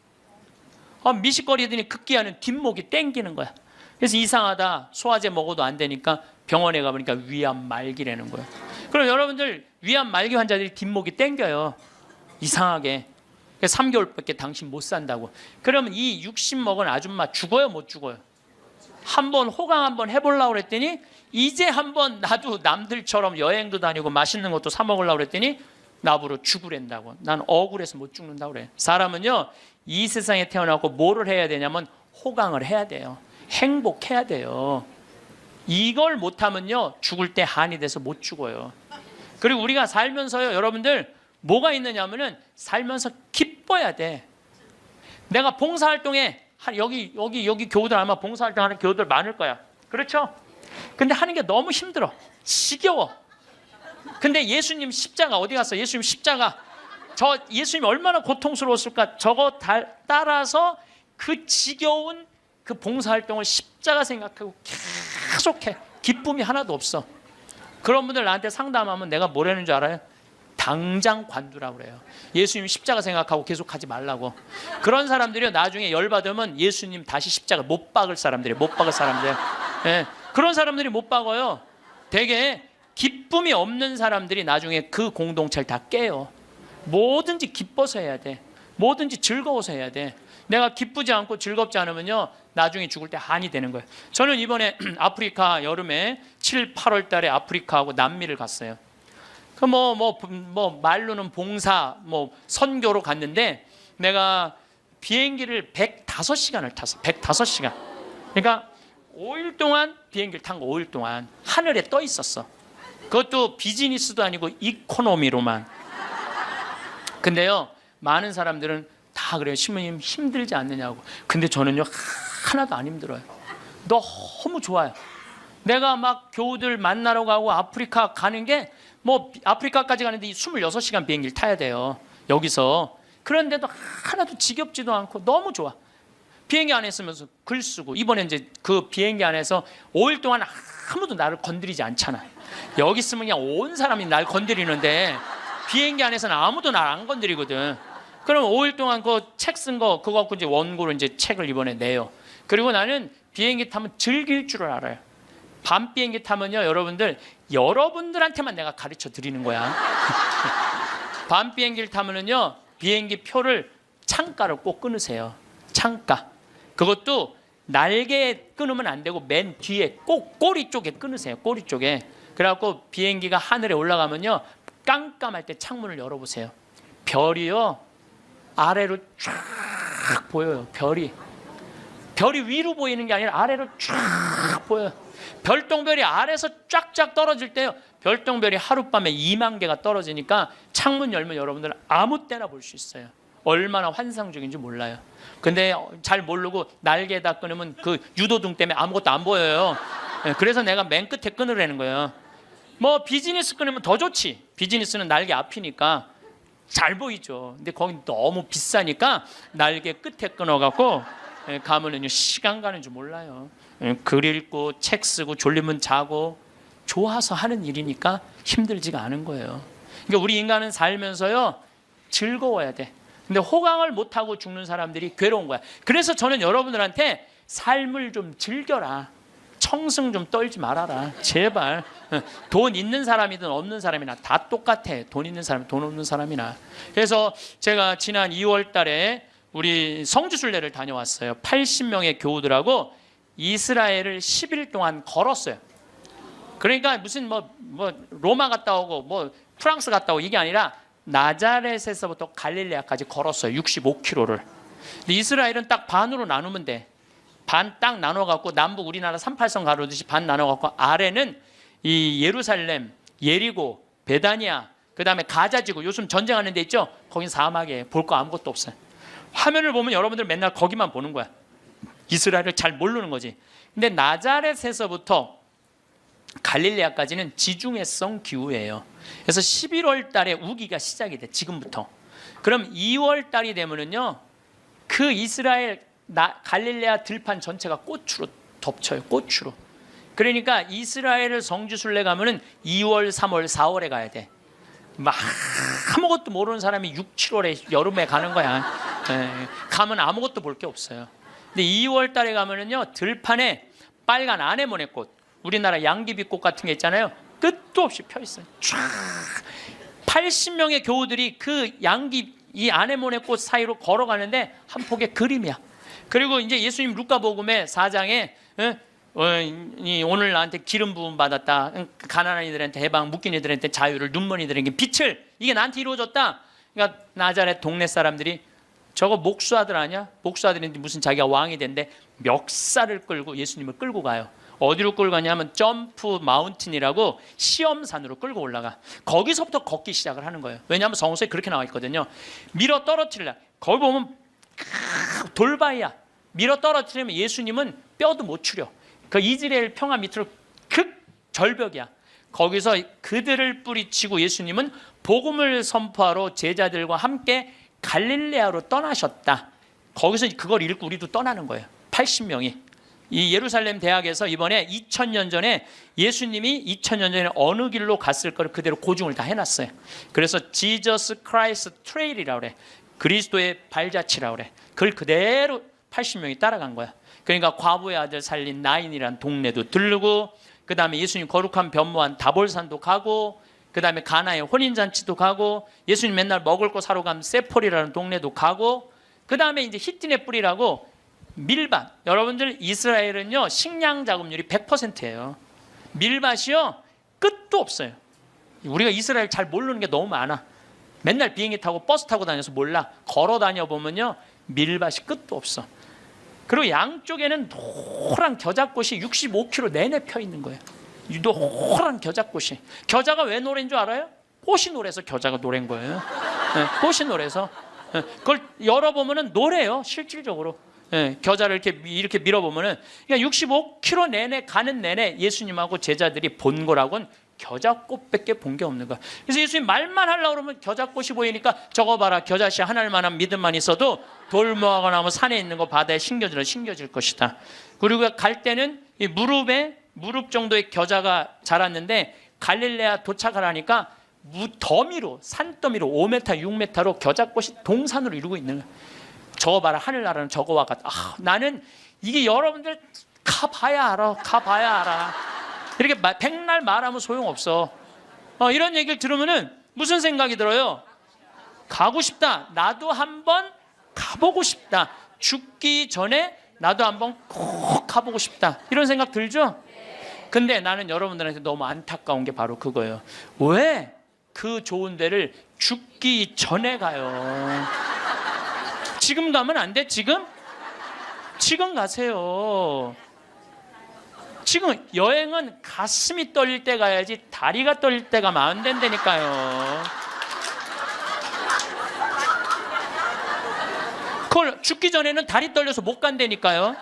미식거리더니 급기야는 뒷목이 땡기는 거야. 그래서 이상하다. 소화제 먹어도 안 되니까 병원에 가보니까 위암 말기라는 거야. 그럼 여러분들 위암 말기 환자들이 뒷목이 땡겨요. 이상하게. 3개월밖에 당신 못 산다고. 그러면 이 60 먹은 아줌마 죽어요 못 죽어요? 한번 호강 한번 해보려고 그랬더니 이제 한번 나도 남들처럼 여행도 다니고 맛있는 것도 사 먹으려고 그랬더니 나보러 죽으랜다고. 난 억울해서 못 죽는다고 그래. 사람은요 이 세상에 태어나고 뭐를 해야 되냐면 호강을 해야 돼요. 행복해야 돼요. 이걸 못하면요 죽을 때 한이 돼서 못 죽어요. 그리고 우리가 살면서요 여러분들 뭐가 있느냐면은 살면서 기뻐야 돼. 내가 봉사활동에 여기 교우들 아마 봉사활동하는 교우들 많을 거야. 그렇죠? 근데 하는 게 너무 힘들어. 지겨워. 근데 예수님 십자가 어디 갔어? 예수님 십자가 예수님 얼마나 고통스러웠을까? 저거 따라서 그 지겨운 그 봉사활동을 십자가 생각하고 계속해. 기쁨이 하나도 없어. 그런 분들 나한테 상담하면 내가 뭐라는 줄 알아요? 당장 관두라고 그래요. 예수님 십자가 생각하고 계속 하지 말라고. 그런 사람들이 나중에 열받으면 예수님 다시 십자가 못 박을 사람들이에요. 못 박을 사람들. 예, 그런 사람들이 못 박아요. 되게 기쁨이 없는 사람들이 나중에 그 공동체를 다 깨요. 뭐든지 기뻐서 해야 돼. 뭐든지 즐거워서 해야 돼. 내가 기쁘지 않고 즐겁지 않으면요 나중에 죽을 때 한이 되는 거예요. 저는 이번에 아프리카 여름에 7, 8월 달에 아프리카하고 남미를 갔어요. 그 말로는 봉사 선교로 갔는데 내가 비행기를 105시간을 탔어. 105시간. 그러니까 5일 동안 비행기를 탄 거 5일 동안 하늘에 떠 있었어. 그것도 비즈니스도 아니고 이코노미로만. 근데요 많은 사람들은 다 그래요. 신부님 힘들지 않느냐고. 근데 저는요 하나도 안 힘들어요. 너무 좋아요. 내가 막 교우들 만나러 가고 아프리카 가는 게 아프리카까지 가는데 26시간 비행기를 타야 돼요. 여기서. 그런데도 하나도 지겹지도 않고 너무 좋아. 비행기 안에 있으면서 글 쓰고 이번에 이제 그 비행기 안에서 5일 동안 아무도 나를 건드리지 않잖아. 여기 있으면 그냥 온 사람이 날 건드리는데 비행기 안에서는 아무도 날 안 건드리거든. 그럼 5일 동안 그 책 쓴 거 그거 갖고 이제 원고로 이제 책을 이번에 내요. 그리고 나는 비행기 타면 즐길 줄을 알아요. 밤 비행기 타면요 여러분들한테만 내가 가르쳐 드리는 거야. 밤 비행기를 타면은요 비행기 표를 창가를 꼭 끊으세요. 창가. 그것도 날개에 끊으면 안 되고 맨 뒤에 꼭 꼬리 쪽에 끊으세요. 꼬리 쪽에. 그래갖고 비행기가 하늘에 올라가면요 깜깜할 때 창문을 열어보세요. 별이요 아래로 쫙 보여요. 별이 위로 보이는 게 아니라 아래로 쫙 보여요. 별똥별이 아래에서 쫙쫙 떨어질 때요 별똥별이 하룻밤에 2만 개가 떨어지니까 창문 열면 여러분들 아무 때나 볼 수 있어요. 얼마나 환상적인지 몰라요. 근데 잘 모르고 날개에다 끊으면 그 유도등 때문에 아무것도 안 보여요. 그래서 내가 맨 끝에 끊으라는 거예요. 비즈니스 끊으면 더 좋지. 비즈니스는 날개 앞이니까 잘 보이죠. 근데 거긴 너무 비싸니까 날개 끝에 끊어갖고 가면은요 시간 가는 줄 몰라요. 글 읽고 책 쓰고 졸리면 자고 좋아서 하는 일이니까 힘들지가 않은 거예요. 그러니까 우리 인간은 살면서요 즐거워야 돼. 근데 호강을 못하고 죽는 사람들이 괴로운 거야. 그래서 저는 여러분들한테 삶을 좀 즐겨라. 청승 좀 떨지 말아라. 제발. 돈 있는 사람이든 없는 사람이나 다 똑같아. 돈 있는 사람, 돈 없는 사람이나. 그래서 제가 지난 2월 달에 우리 성지순례를 다녀왔어요. 80명의 교우들하고 이스라엘을 10일 동안 걸었어요. 그러니까 무슨 로마 갔다 오고 프랑스 갔다 오고 이게 아니라 나자렛에서부터 갈릴레아까지 걸었어요. 65km를. 근데 이스라엘은 딱 반으로 나누면 돼. 반 딱 나눠갖고 남북 우리나라 38선 가로듯이 반 나눠갖고 아래는 이 예루살렘, 예리고, 베다니아, 그 다음에 가자지구 요즘 전쟁하는 데 있죠? 거긴 사막이에요. 볼 거 아무것도 없어요. 화면을 보면 여러분들 맨날 거기만 보는 거야. 이스라엘을 잘 모르는 거지. 근데 나자렛에서부터 갈릴레아까지는 지중해성 기후예요. 그래서 11월 달에 우기가 시작이 돼. 지금부터. 그럼 2월 달이 되면은요 그 이스라엘 갈릴레아 들판 전체가 꽃으로 덮쳐요. 꽃으로. 그러니까 이스라엘을 성지순례 가면은 2월, 3월, 4월에 가야 돼. 아무것도 모르는 사람이 6, 7월에 여름에 가는 거야. 가면 아무것도 볼 게 없어요. 근데 2월 달에 가면은요 들판에 빨간 아네모네꽃, 우리나라 양귀비꽃 같은 게 있잖아요. 끝도 없이 펴 있어요. 쫙 80명의 교우들이 그 이 아네모네꽃 사이로 걸어가는데 한 폭의 그림이야. 그리고 이제 예수님 루카복음의 4장에 오늘 나한테 기름 부음 받았다. 가난한 이들한테 해방, 묶인 이들한테 자유를, 눈먼 이들에게 빛을. 이게 나한테 이루어졌다. 그러니까 나자렛 동네 사람들이 저거 목수아들 아니야? 목수아들인데 무슨 자기가 왕이 된대. 멱살을 끌고 예수님을 끌고 가요. 어디로 끌고 가냐면 점프 마운틴이라고 시험산으로 끌고 올라가. 거기서부터 걷기 시작을 하는 거예요. 왜냐하면 성서에 그렇게 나와 있거든요. 밀어 떨어뜨리려. 거기 보면 돌바위야. 밀어 떨어뜨리면 예수님은 뼈도 못 추려. 그 이스라엘 평화 밑으로 극 절벽이야. 거기서 그들을 뿌리치고 예수님은 복음을 선포하러 제자들과 함께 갈릴레아로 떠나셨다. 거기서 그걸 읽고 우리도 떠나는 거예요. 80명이. 이 예루살렘 대학에서 이번에 2000년 전에 예수님이 2000년 전에 어느 길로 갔을 거를 그대로 고증을 다 해놨어요. 그래서 지저스 크라이스트 트레일이라고 그래. 그리스도의 발자취라고 그래. 그걸 그대로 80명이 따라간 거야. 그러니까 과부의 아들 살린 나인이라는 동네도 들르고, 그 다음에 예수님 거룩한 변모한 다볼산도 가고, 그 다음에 가나의 혼인잔치도 가고, 예수님 맨날 먹을 거 사러 가면 세폴이라는 동네도 가고, 그 다음에 이제 히틴의 뿌리라고 밀밭. 여러분들 이스라엘은요 식량 자급률이 100%예요. 밀밭이요 끝도 없어요. 우리가 이스라엘 잘 모르는 게 너무 많아. 맨날 비행기 타고 버스 타고 다녀서 몰라. 걸어 다녀 보면요 밀밭이 끝도 없어. 그리고 양쪽에는 노란 겨자꽃이 65km 내내 펴 있는 거예요. 노란 겨자꽃이. 겨자가 왜 노래인 줄 알아요? 꽃이 노래서 겨자가 노래인 거예요. 네, 꽃이 노래서. 네, 그걸 열어보면은 노래요 실질적으로. 네, 겨자를 이렇게 밀어보면은 그러니까 65km 내내 가는 내내 예수님하고 제자들이 본 거라고는 겨자꽃밖에 본 게 없는 거야. 그래서 예수님 말만 하려고 그러면 겨자꽃이 보이니까 저거 봐라 겨자씨 하나만한 믿음만 있어도 돌 모아거나 하면 산에 있는 거 바다에 심겨질 것이다. 그리고 갈 때는 이 무릎 정도의 겨자가 자랐는데 갈릴레아 도착을 하니까 더미로 산더미로 5m 6m로 겨자꽃이 동산으로 이루고 있는 거야. 저거 봐라 하늘나라는 저거와 같다. 나는 이게 여러분들 가봐야 알아. 이렇게 백날 말하면 소용없어. 이런 얘기를 들으면은 무슨 생각이 들어요? 가고 싶다. 나도 한번 가보고 싶다. 죽기 전에 나도 한번 꼭 가보고 싶다. 이런 생각 들죠? 근데 나는 여러분들한테 너무 안타까운 게 바로 그거예요. 왜 그 좋은 데를 죽기 전에 가요? 지금 가면 안 돼? 지금 가세요. 지금 여행은 가슴이 떨릴 때 가야지 다리가 떨릴 때 가면 안 된다니까요. 그걸 죽기 전에는 다리 떨려서 못 간다니까요.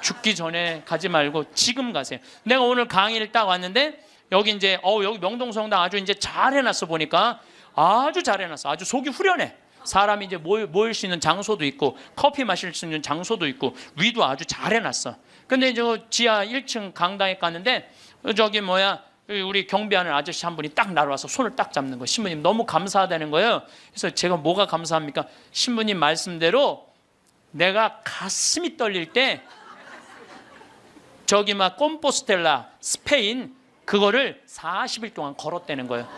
죽기 전에 가지 말고 지금 가세요. 내가 오늘 강의를 딱 왔는데 여기 이제 여기 명동성당 아주 이제 잘 해놨어. 보니까 아주 잘 해놨어. 아주 속이 후련해. 사람이 이제 모일 수 있는 장소도 있고 커피 마실 수 있는 장소도 있고 위도 아주 잘 해놨어. 근데 이제 지하 1층 강당에 갔는데 저기 우리 경비하는 아저씨 한 분이 딱 나를 와서 손을 딱 잡는 거예요. 신부님 너무 감사하다는 거예요. 그래서 제가 뭐가 감사합니까? 신부님 말씀대로 내가 가슴이 떨릴 때 저기 콤포스텔라 스페인 그거를 40일 동안 걸었다는 거예요.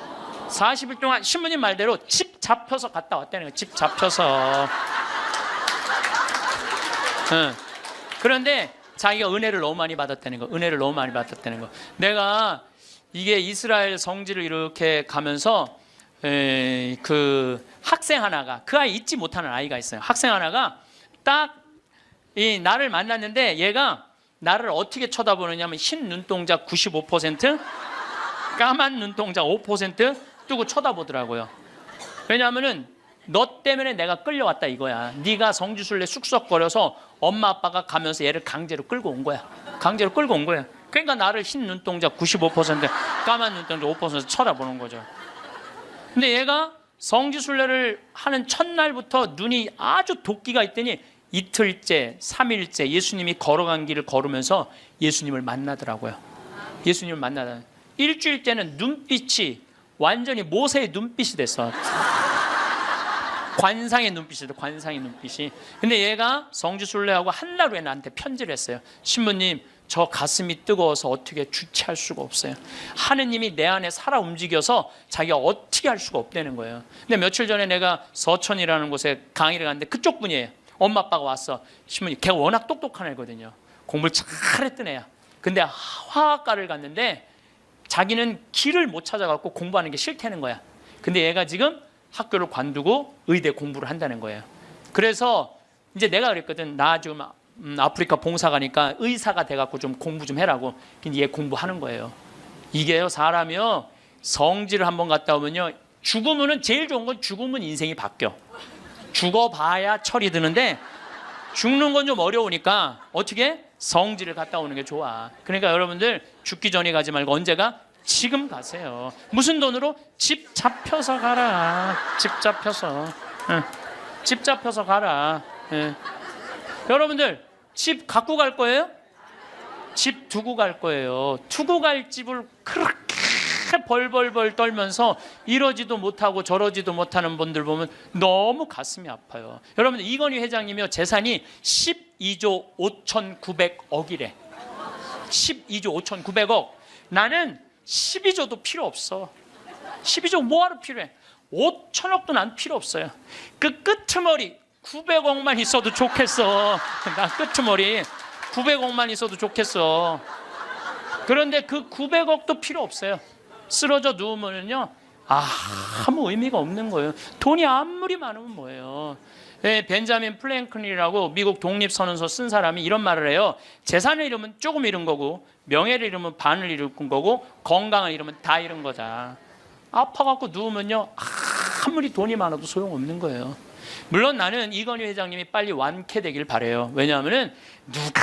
40일 동안 신부님 말대로 집 잡혀서 갔다 왔다는 거예요. 집 잡혀서. 그런데 자기가 은혜를 너무 많이 받았다는 거. 내가 이게 이스라엘 성지를 이렇게 가면서 그 학생 하나가 그 아이 잊지 못하는 아이가 있어요. 학생 하나가 딱 이 나를 만났는데 얘가 나를 어떻게 쳐다보느냐면 흰 눈동자 95% 까만 눈동자 5% 뜨고 쳐다보더라고요. 왜냐하면은 너 때문에 내가 끌려왔다 이거야. 네가 성지순례 쑥덕거려서 엄마 아빠가 가면서 얘를 강제로 끌고 온 거야. 그러니까 나를 흰 눈동자 95% 까만 눈동자 5% 쳐다보는 거죠. 근데 얘가 성지순례를 하는 첫날부터 눈이 아주 도끼가 있더니 이틀째 3일째 예수님이 걸어간 길을 걸으면서 예수님을 만나더라고요. 일주일째는 눈빛이 완전히 모세의 눈빛이 됐어. 관상의 눈빛이. 근데 얘가 성지순례하고 한 달 후에 나한테 편지를 했어요. 신부님, 저 가슴이 뜨거워서 어떻게 주체할 수가 없어요. 하느님이 내 안에 살아 움직여서 자기가 어떻게 할 수가 없다는 거예요. 근데 며칠 전에 내가 서천이라는 곳에 강의를 갔는데 그쪽 분이에요. 엄마 아빠가 왔어. 신부님, 걔가 워낙 똑똑한 애거든요. 공부를 잘했던 애야. 근데 화학과를 갔는데 자기는 길을 못 찾아갖고 공부하는 게 싫다는 거야. 근데 얘가 지금 학교를 관두고 의대 공부를 한다는 거예요. 그래서 이제 내가 그랬거든. 나 지금 아프리카 봉사 가니까 의사가 돼갖고 좀 공부 좀 해라고. 근데 얘 공부하는 거예요. 이게요, 사람이요, 성지를 한번 갔다 오면요, 죽으면은 제일 좋은 건 죽으면 인생이 바뀌어. 죽어봐야 철이 드는데 죽는 건 좀 어려우니까 어떻게? 성지를 갔다 오는 게 좋아. 그러니까 여러분들 죽기 전에 가지 말고 언제가? 지금 가세요. 무슨 돈으로? 집 잡혀서 가라. 집 잡혀서. 응. 집 잡혀서 가라. 예. 여러분들 집 갖고 갈 거예요? 집 두고 갈 거예요. 두고 갈 집을 그렇게 벌벌벌 떨면서 이러지도 못하고 저러지도 못하는 분들 보면 너무 가슴이 아파요. 여러분들 이건희 회장님이요, 재산이 12조 5,900억이래. 12조 5,900억. 나는 12조도 필요 없어. 12조 뭐하러 필요해? 5천억도 난 필요 없어요. 그 끄트머리 900억만 있어도 좋겠어. 나 끄트머리 900억만 있어도 좋겠어. 그런데 그 900억도 필요 없어요. 쓰러져 누우면요, 아무 의미가 없는 거예요. 돈이 아무리 많으면 뭐예요. 예, 벤자민 플랭클린이라고 미국 독립선언서 쓴 사람이 이런 말을 해요. 재산을 잃으면 조금 잃은 거고, 명예를 잃으면 반을 잃은 거고, 건강을 잃으면 다 잃은 거다. 아파갖고 누우면요, 아무리 돈이 많아도 소용없는 거예요. 물론 나는 이건희 회장님이 빨리 완쾌되길 바라요. 왜냐하면 누가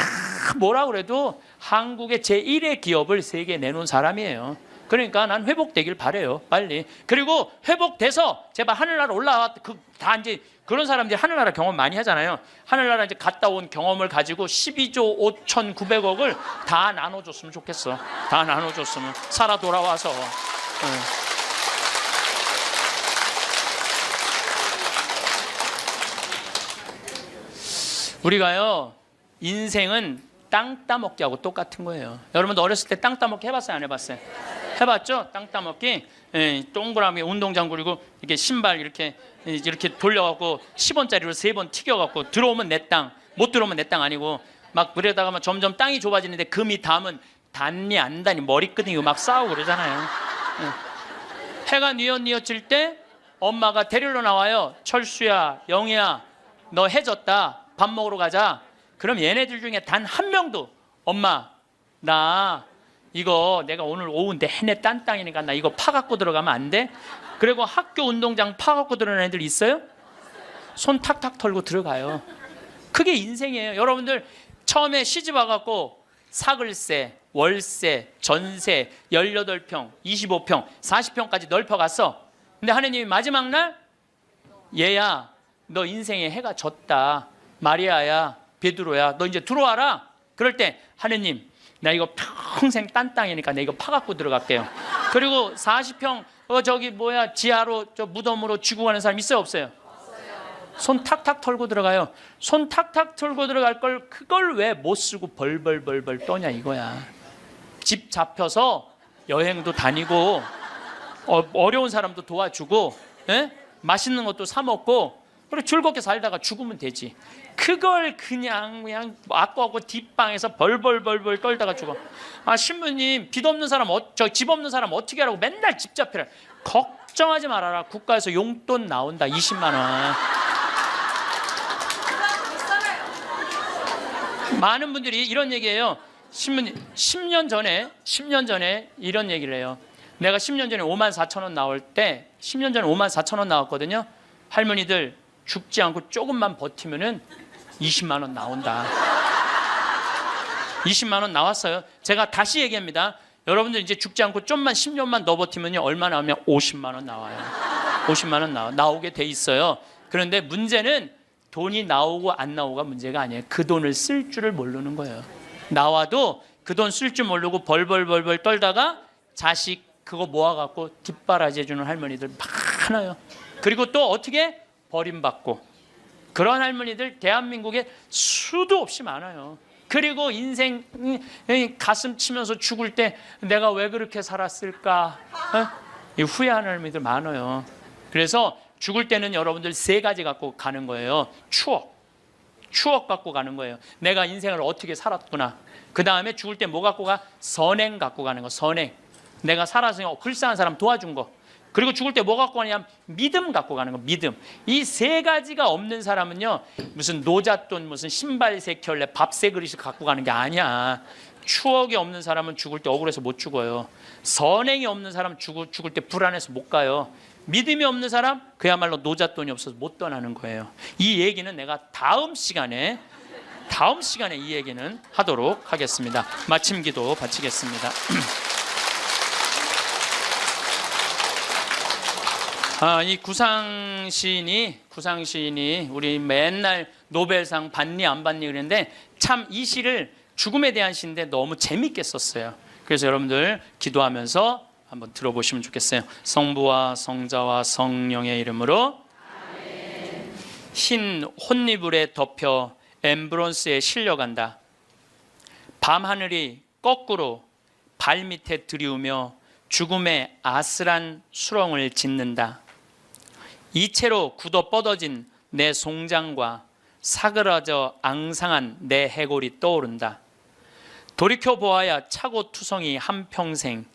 뭐라 그래도 한국의 제1의 기업을 세계에 내놓은 사람이에요. 그러니까 난 회복되길 바라요, 빨리. 그리고 회복돼서 제발 하늘나라 올라와. 다 이제 그런 사람들이 하늘나라 경험 많이 하잖아요. 하늘나라 이제 갔다 온 경험을 가지고 12조 5,900억을 다 나눠줬으면 좋겠어. 다 나눠줬으면. 살아 돌아와서. 우리가요, 인생은 땅 따먹기하고 똑같은 거예요. 여러분도 어렸을 때 땅 따먹기 해봤어요, 안 해봤어요? 해봤죠? 땅 따먹기. 동그라미 운동장 그리고 이렇게 신발 이렇게 돌려갖고 10원짜리로 3번 튀겨갖고 들어오면 내 땅, 못 들어오면 내 땅 아니고 막 그러다가 점점 땅이 좁아지는데 금이 닿으면 닿니 안 닿니 머리끄댕이 막 싸우고 그러잖아요. 해가 뉘엿뉘엿질 때 엄마가 데리러 나와요. 철수야, 영희야, 너 해졌다. 밥 먹으러 가자. 그럼 얘네들 중에 단 한 명도 엄마, 나 이거 내가 오늘 오후 내내 딴 땅이니까 나 이거 파갖고 들어가면 안 돼? 그리고 학교 운동장 파갖고 들어가는 애들 있어요? 손 탁탁 털고 들어가요. 그게 인생이에요. 여러분들 처음에 시집 와갖고 사글세, 월세, 전세 18평, 25평, 40평까지 넓혀갔어. 근데 하느님이 마지막 날, 얘야 너 인생에 해가 졌다. 마리아야, 베드로야, 너 이제 들어와라. 그럴 때 하느님, 나 이거 평생 딴 땅이니까 나 이거 파갖고 들어갈게요. 그리고 40평 지하로 저 무덤으로 쥐고 가는 사람 있어요, 없어요? 손 탁탁 털고 들어가요. 손 탁탁 털고 들어갈 걸 그걸 왜 못 쓰고 벌벌벌벌 떠냐 이거야. 집 잡혀서 여행도 다니고 어려운 사람도 도와주고, 맛있는 것도 사 먹고, 그리고 즐겁게 살다가 죽으면 되지. 그걸 그냥 아까워갖고 뒷방에서 벌벌벌벌 떨다가 죽어. 신부님, 빚 없는 사람, 집 없는 사람 어떻게 하라고 맨날 집 잡혀라. 걱정하지 말아라. 국가에서 용돈 나온다. 20만 원. 많은 분들이 이런 얘기해요. 신부님, 10년 전에 이런 얘기를 해요. 내가 10년 전에 54,000원 나올 때, 10년 전에 54,000원 나왔거든요. 할머니들 죽지 않고 조금만 버티면은 20만 원 나온다. 20만 원 나왔어요. 제가 다시 얘기합니다. 여러분들 이제 죽지 않고 좀만 10년만 더 버티면요, 얼마 나오면 50만 원 나와요. 50만 원 나오게 돼 있어요. 그런데 문제는 돈이 나오고 안 나오고가 문제가 아니에요. 그 돈을 쓸 줄을 모르는 거예요. 나와도 그 돈 쓸 줄 모르고 벌벌벌벌 떨다가 자식 그거 모아갖고 뒷바라지 해주는 할머니들 많아요. 그리고 또 어떻게? 버림받고. 그런 할머니들 대한민국에 수도 없이 많아요. 그리고 인생 가슴 치면서 죽을 때 내가 왜 그렇게 살았을까? 후회하는 할머니들 많아요. 그래서 죽을 때는 여러분들 3가지 갖고 가는 거예요. 추억 갖고 가는 거예요. 내가 인생을 어떻게 살았구나. 그 다음에 죽을 때 뭐 갖고 가? 선행 갖고 가는 거. 선행. 내가 살아서 불쌍한 사람 도와준 거. 그리고 죽을 때 뭐 갖고 가냐면 믿음 갖고 가는 거. 믿음. 이 세 가지가 없는 사람은요, 무슨 노잣돈, 무슨 신발 세 켤레, 밥 세 그릇을 갖고 가는 게 아니야. 추억이 없는 사람은 죽을 때 억울해서 못 죽어요. 선행이 없는 사람은 죽을 때 불안해서 못 가요. 믿음이 없는 사람, 그야말로 노잣돈이 없어서 못 떠나는 거예요. 이 얘기는 내가 다음 시간에 이 얘기는 하도록 하겠습니다. 마침 기도 바치겠습니다. 이 구상 시인이 우리 맨날 노벨상 받니 안 받니 그랬는데 참 이 시를 죽음에 대한 시인데 너무 재밌게 썼어요. 그래서 여러분들 기도하면서 한번 들어보시면 좋겠어요. 성부와 성자와 성령의 이름으로 아멘. 흰 혼이불에 덮여 엠브론스에 실려간다. 밤하늘이 거꾸로 발밑에 들이우며 죽음의 아슬한 수렁을 짓는다. 이채로 굳어 뻗어진 내 송장과 사그라져 앙상한 내 해골이 떠오른다. 돌이켜 보아야 차고 투성이 한평생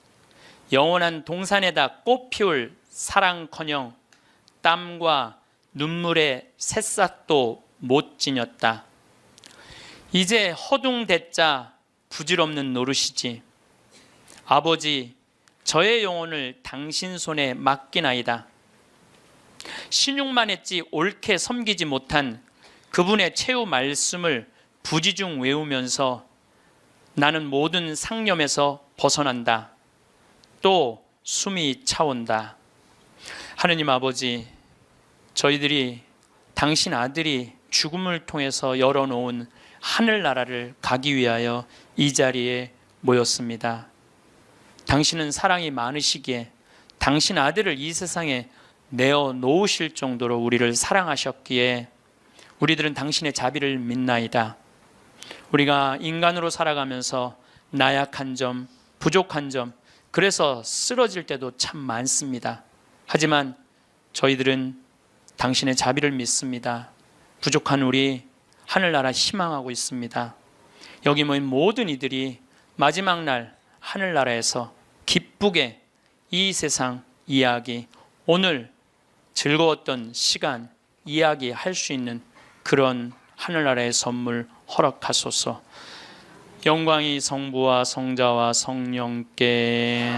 영원한 동산에다 꽃 피울 사랑커녕 땀과 눈물의 새싹도 못 지녔다. 이제 허둥대자 부질없는 노릇이지. 아버지, 저의 영혼을 당신 손에 맡기나이다. 신용만 했지 옳게 섬기지 못한 그분의 최후 말씀을 부지중 외우면서 나는 모든 상념에서 벗어난다. 또 숨이 차온다. 하느님 아버지, 저희들이 당신 아들이 죽음을 통해서 열어놓은 하늘나라를 가기 위하여 이 자리에 모였습니다. 당신은 사랑이 많으시기에 당신 아들을 이 세상에 내어 놓으실 정도로 우리를 사랑하셨기에 우리들은 당신의 자비를 믿나이다. 우리가 인간으로 살아가면서 나약한 점, 부족한 점, 그래서 쓰러질 때도 참 많습니다. 하지만 저희들은 당신의 자비를 믿습니다. 부족한 우리 하늘나라 희망하고 있습니다. 여기 모인 모든 이들이 마지막 날 하늘나라에서 기쁘게 이 세상 이야기, 오늘 즐거웠던 시간 이야기할 수 있는 그런 하늘나라의 선물 허락하소서. 영광이 성부와 성자와 성령께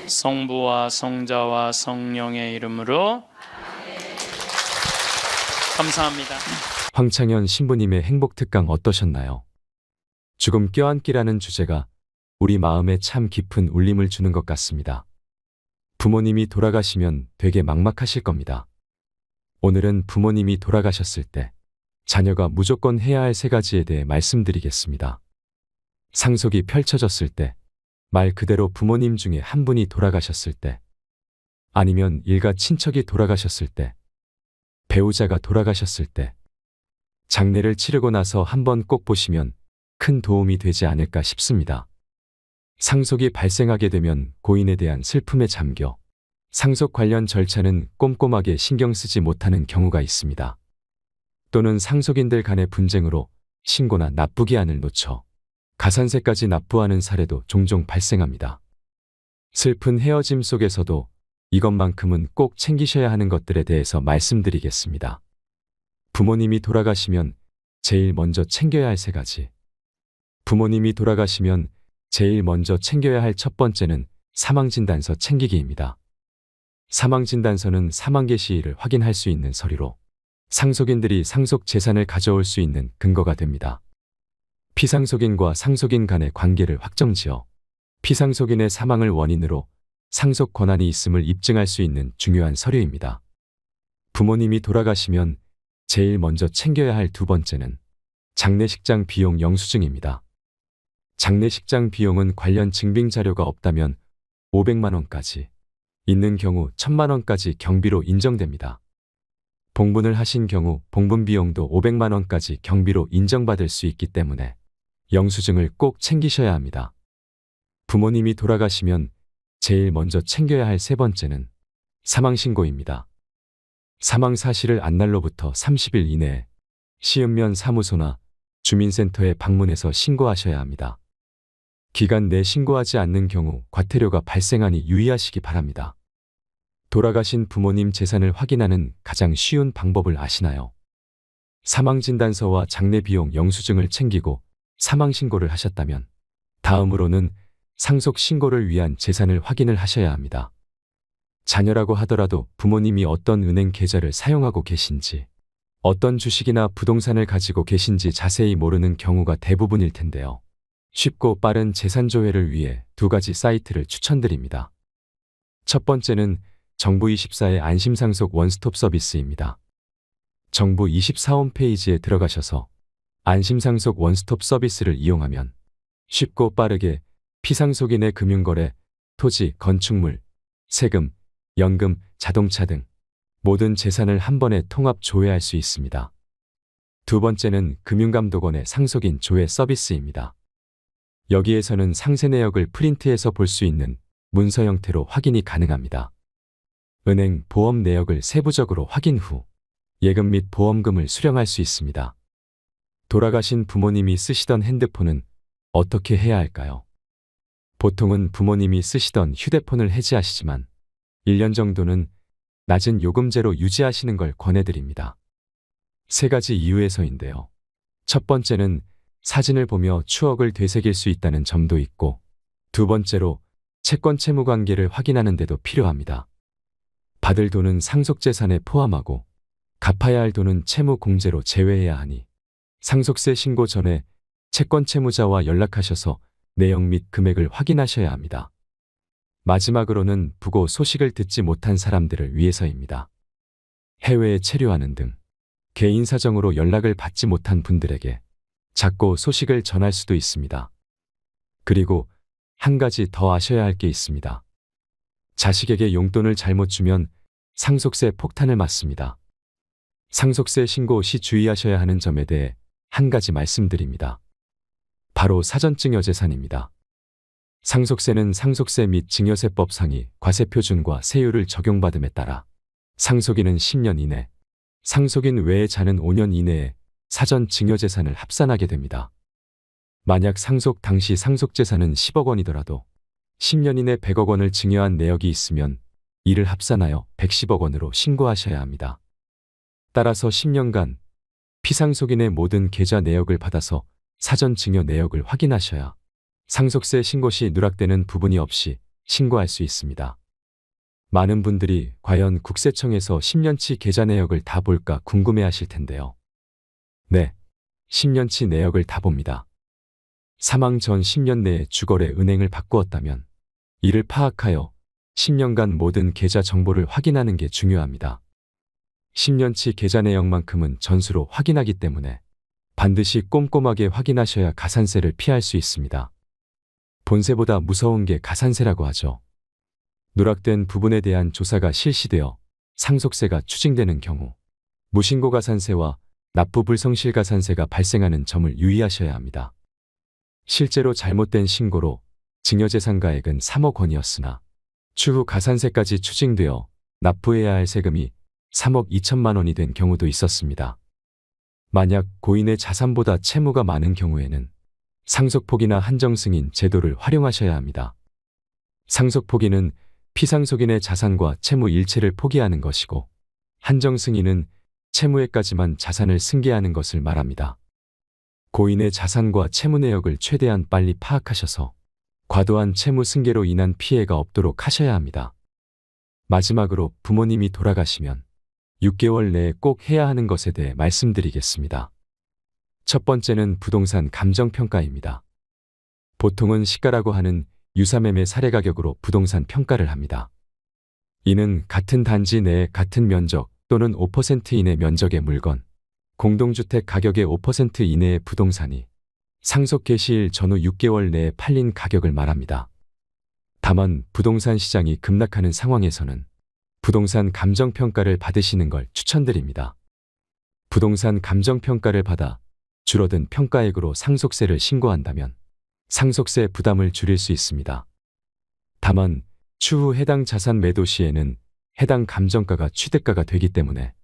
성부와 성자와 성령의 이름으로 감사합니다. 황창현 신부님의 행복특강 어떠셨나요? 죽음 껴안기라는 주제가 우리 마음에 참 깊은 울림을 주는 것 같습니다. 부모님이 돌아가시면 되게 막막하실 겁니다. 오늘은 부모님이 돌아가셨을 때 자녀가 무조건 해야 할 세 가지에 대해 말씀드리겠습니다. 상속이 펼쳐졌을 때, 말 그대로 부모님 중에 한 분이 돌아가셨을 때, 아니면 일가 친척이 돌아가셨을 때, 배우자가 돌아가셨을 때, 장례를 치르고 나서 한번 꼭 보시면 큰 도움이 되지 않을까 싶습니다. 상속이 발생하게 되면 고인에 대한 슬픔에 잠겨 상속 관련 절차는 꼼꼼하게 신경 쓰지 못하는 경우가 있습니다. 또는 상속인들 간의 분쟁으로 신고나 납부기한을 놓쳐 가산세까지 납부하는 사례도 종종 발생합니다. 슬픈 헤어짐 속에서도 이것만큼은 꼭 챙기셔야 하는 것들에 대해서 말씀드리겠습니다. 부모님이 돌아가시면 제일 먼저 챙겨야 할 세 가지. 부모님이 돌아가시면 제일 먼저 챙겨야 할 첫 번째는 사망진단서 챙기기입니다. 사망진단서는 사망계 시일을 확인할 수 있는 서류로 상속인들이 상속 재산을 가져올 수 있는 근거가 됩니다. 피상속인과 상속인 간의 관계를 확정지어 피상속인의 사망을 원인으로 상속 권한이 있음을 입증할 수 있는 중요한 서류입니다. 부모님이 돌아가시면 제일 먼저 챙겨야 할 두 번째는 장례식장 비용 영수증입니다. 장례식장 비용은 관련 증빙 자료가 없다면 500만 원까지, 있는 경우 1000만 원까지 경비로 인정됩니다. 봉분을 하신 경우 봉분 비용도 500만 원까지 경비로 인정받을 수 있기 때문에 영수증을 꼭 챙기셔야 합니다. 부모님이 돌아가시면 제일 먼저 챙겨야 할 세 번째는 사망신고입니다. 사망 사실을 안 날로부터 30일 이내에 시읍면 사무소나 주민센터에 방문해서 신고하셔야 합니다. 기간 내 신고하지 않는 경우 과태료가 발생하니 유의하시기 바랍니다. 돌아가신 부모님 재산을 확인하는 가장 쉬운 방법을 아시나요? 사망진단서와 장례비용 영수증을 챙기고 사망신고를 하셨다면 다음으로는 상속신고를 위한 재산을 확인을 하셔야 합니다. 자녀라고 하더라도 부모님이 어떤 은행 계좌를 사용하고 계신지, 어떤 주식이나 부동산을 가지고 계신지 자세히 모르는 경우가 대부분일 텐데요. 쉽고 빠른 재산 조회를 위해 두 가지 사이트를 추천드립니다. 첫 번째는 정부24의 안심상속 원스톱 서비스입니다. 정부24 홈페이지에 들어가셔서 안심상속 원스톱 서비스를 이용하면 쉽고 빠르게 피상속인의 금융거래, 토지, 건축물, 세금, 연금, 자동차 등 모든 재산을 한 번에 통합 조회할 수 있습니다. 두 번째는 금융감독원의 상속인 조회 서비스입니다. 여기에서는 상세 내역을 프린트해서 볼 수 있는 문서 형태로 확인이 가능합니다. 은행, 보험 내역을 세부적으로 확인 후 예금 및 보험금을 수령할 수 있습니다. 돌아가신 부모님이 쓰시던 핸드폰은 어떻게 해야 할까요? 보통은 부모님이 쓰시던 휴대폰을 해지하시지만 1년 정도는 낮은 요금제로 유지하시는 걸 권해드립니다. 세 가지 이유에서인데요. 첫 번째는 사진을 보며 추억을 되새길 수 있다는 점도 있고, 두 번째로 채권 채무 관계를 확인하는 데도 필요합니다. 받을 돈은 상속재산에 포함하고 갚아야 할 돈은 채무 공제로 제외해야 하니 상속세 신고 전에 채권 채무자와 연락하셔서 내용 및 금액을 확인하셔야 합니다. 마지막으로는 부고 소식을 듣지 못한 사람들을 위해서입니다. 해외에 체류하는 등 개인 사정으로 연락을 받지 못한 분들에게 작고 소식을 전할 수도 있습니다. 그리고 한 가지 더 아셔야 할 게 있습니다. 자식에게 용돈을 잘못 주면 상속세 폭탄을 맞습니다. 상속세 신고 시 주의하셔야 하는 점에 대해 한 가지 말씀드립니다. 바로 사전증여재산입니다. 상속세는 상속세 및 증여세법 상위 과세표준과 세율을 적용받음에 따라 상속인은 10년 이내, 상속인 외의 자는 5년 이내에 사전 증여재산을 합산하게 됩니다. 만약 상속 당시 상속재산은 10억 원이더라도 10년 이내 100억 원을 증여한 내역이 있으면 이를 합산하여 110억 원으로 신고하셔야 합니다. 따라서 10년간 피상속인의 모든 계좌 내역을 받아서 사전 증여 내역을 확인하셔야 상속세 신고 시 누락되는 부분이 없이 신고할 수 있습니다. 많은 분들이 과연 국세청에서 10년치 계좌 내역을 다 볼까 궁금해하실 텐데요. 네, 10년치 내역을 다 봅니다. 사망 전 10년 내에 주거래 은행을 바꾸었다면 이를 파악하여 10년간 모든 계좌 정보를 확인하는 게 중요합니다. 10년치 계좌 내역만큼은 전수로 확인하기 때문에 반드시 꼼꼼하게 확인하셔야 가산세를 피할 수 있습니다. 본세보다 무서운 게 가산세라고 하죠. 누락된 부분에 대한 조사가 실시되어 상속세가 추징되는 경우 무신고 가산세와 납부 불성실 가산세가 발생하는 점을 유의하셔야 합니다. 실제로 잘못된 신고로 증여재산가액은 3억 원이었으나 추후 가산세까지 추징되어 납부해야 할 세금이 3억 2천만 원이 된 경우도 있었습니다. 만약 고인의 자산보다 채무가 많은 경우에는 상속포기나 한정승인 제도를 활용하셔야 합니다. 상속포기는 피상속인의 자산과 채무 일체를 포기하는 것이고, 한정승인은 채무액까지만 자산을 승계하는 것을 말합니다. 고인의 자산과 채무 내역을 최대한 빨리 파악하셔서 과도한 채무 승계로 인한 피해가 없도록 하셔야 합니다. 마지막으로 부모님이 돌아가시면 6개월 내에 꼭 해야 하는 것에 대해 말씀드리겠습니다. 첫 번째는 부동산 감정평가입니다. 보통은 시가라고 하는 유사매매 사례 가격으로 부동산 평가를 합니다. 이는 같은 단지 내에 같은 면적 또는 5% 이내 면적의 물건, 공동주택 가격의 5% 이내의 부동산이 상속 개시일 전후 6개월 내에 팔린 가격을 말합니다. 다만 부동산 시장이 급락하는 상황에서는 부동산 감정평가를 받으시는 걸 추천드립니다. 부동산 감정평가를 받아 줄어든 평가액으로 상속세를 신고한다면 상속세 부담을 줄일 수 있습니다. 다만 추후 해당 자산 매도 시에는 해당 감정가가 취득가가 되기 때문에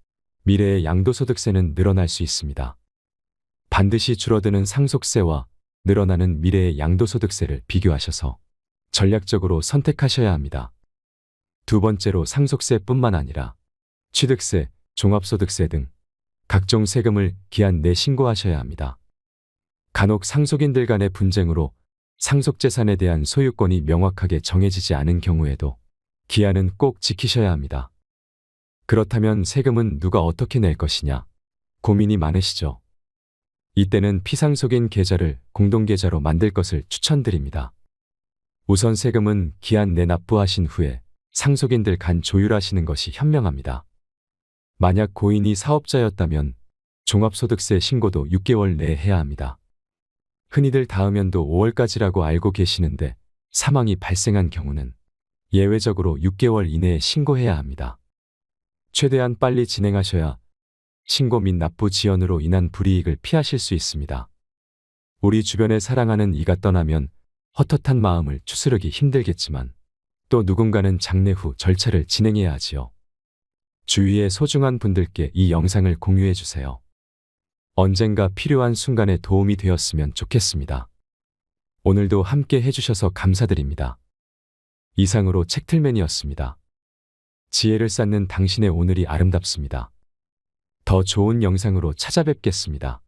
미래의 양도소득세는 늘어날 수 있습니다. 반드시 줄어드는 상속세와 늘어나는 미래의 양도소득세를 비교하셔서 전략적으로 선택하셔야 합니다. 두 번째로 상속세뿐만 아니라 취득세, 종합소득세 등 각종 세금을 기한 내 신고하셔야 합니다. 간혹 상속인들 간의 분쟁으로 상속재산에 대한 소유권이 명확하게 정해지지 않은 경우에도 기한은 꼭 지키셔야 합니다. 그렇다면 세금은 누가 어떻게 낼 것이냐 고민이 많으시죠? 이때는 피상속인 계좌를 공동계좌로 만들 것을 추천드립니다. 우선 세금은 기한 내 납부하신 후에 상속인들 간 조율하시는 것이 현명합니다. 만약 고인이 사업자였다면 종합소득세 신고도 6개월 내에 해야 합니다. 흔히들 다음 연도 5월까지라고 알고 계시는데 사망이 발생한 경우는 예외적으로 6개월 이내에 신고해야 합니다. 최대한 빨리 진행하셔야 신고 및 납부 지연으로 인한 불이익을 피하실 수 있습니다. 우리 주변에 사랑하는 이가 떠나면 헛헛한 마음을 추스르기 힘들겠지만 또 누군가는 장례 후 절차를 진행해야 하지요. 주위의 소중한 분들께 이 영상을 공유해 주세요. 언젠가 필요한 순간에 도움이 되었으면 좋겠습니다. 오늘도 함께 해주셔서 감사드립니다. 이상으로 책틀맨이었습니다. 지혜를 쌓는 당신의 오늘이 아름답습니다. 더 좋은 영상으로 찾아뵙겠습니다.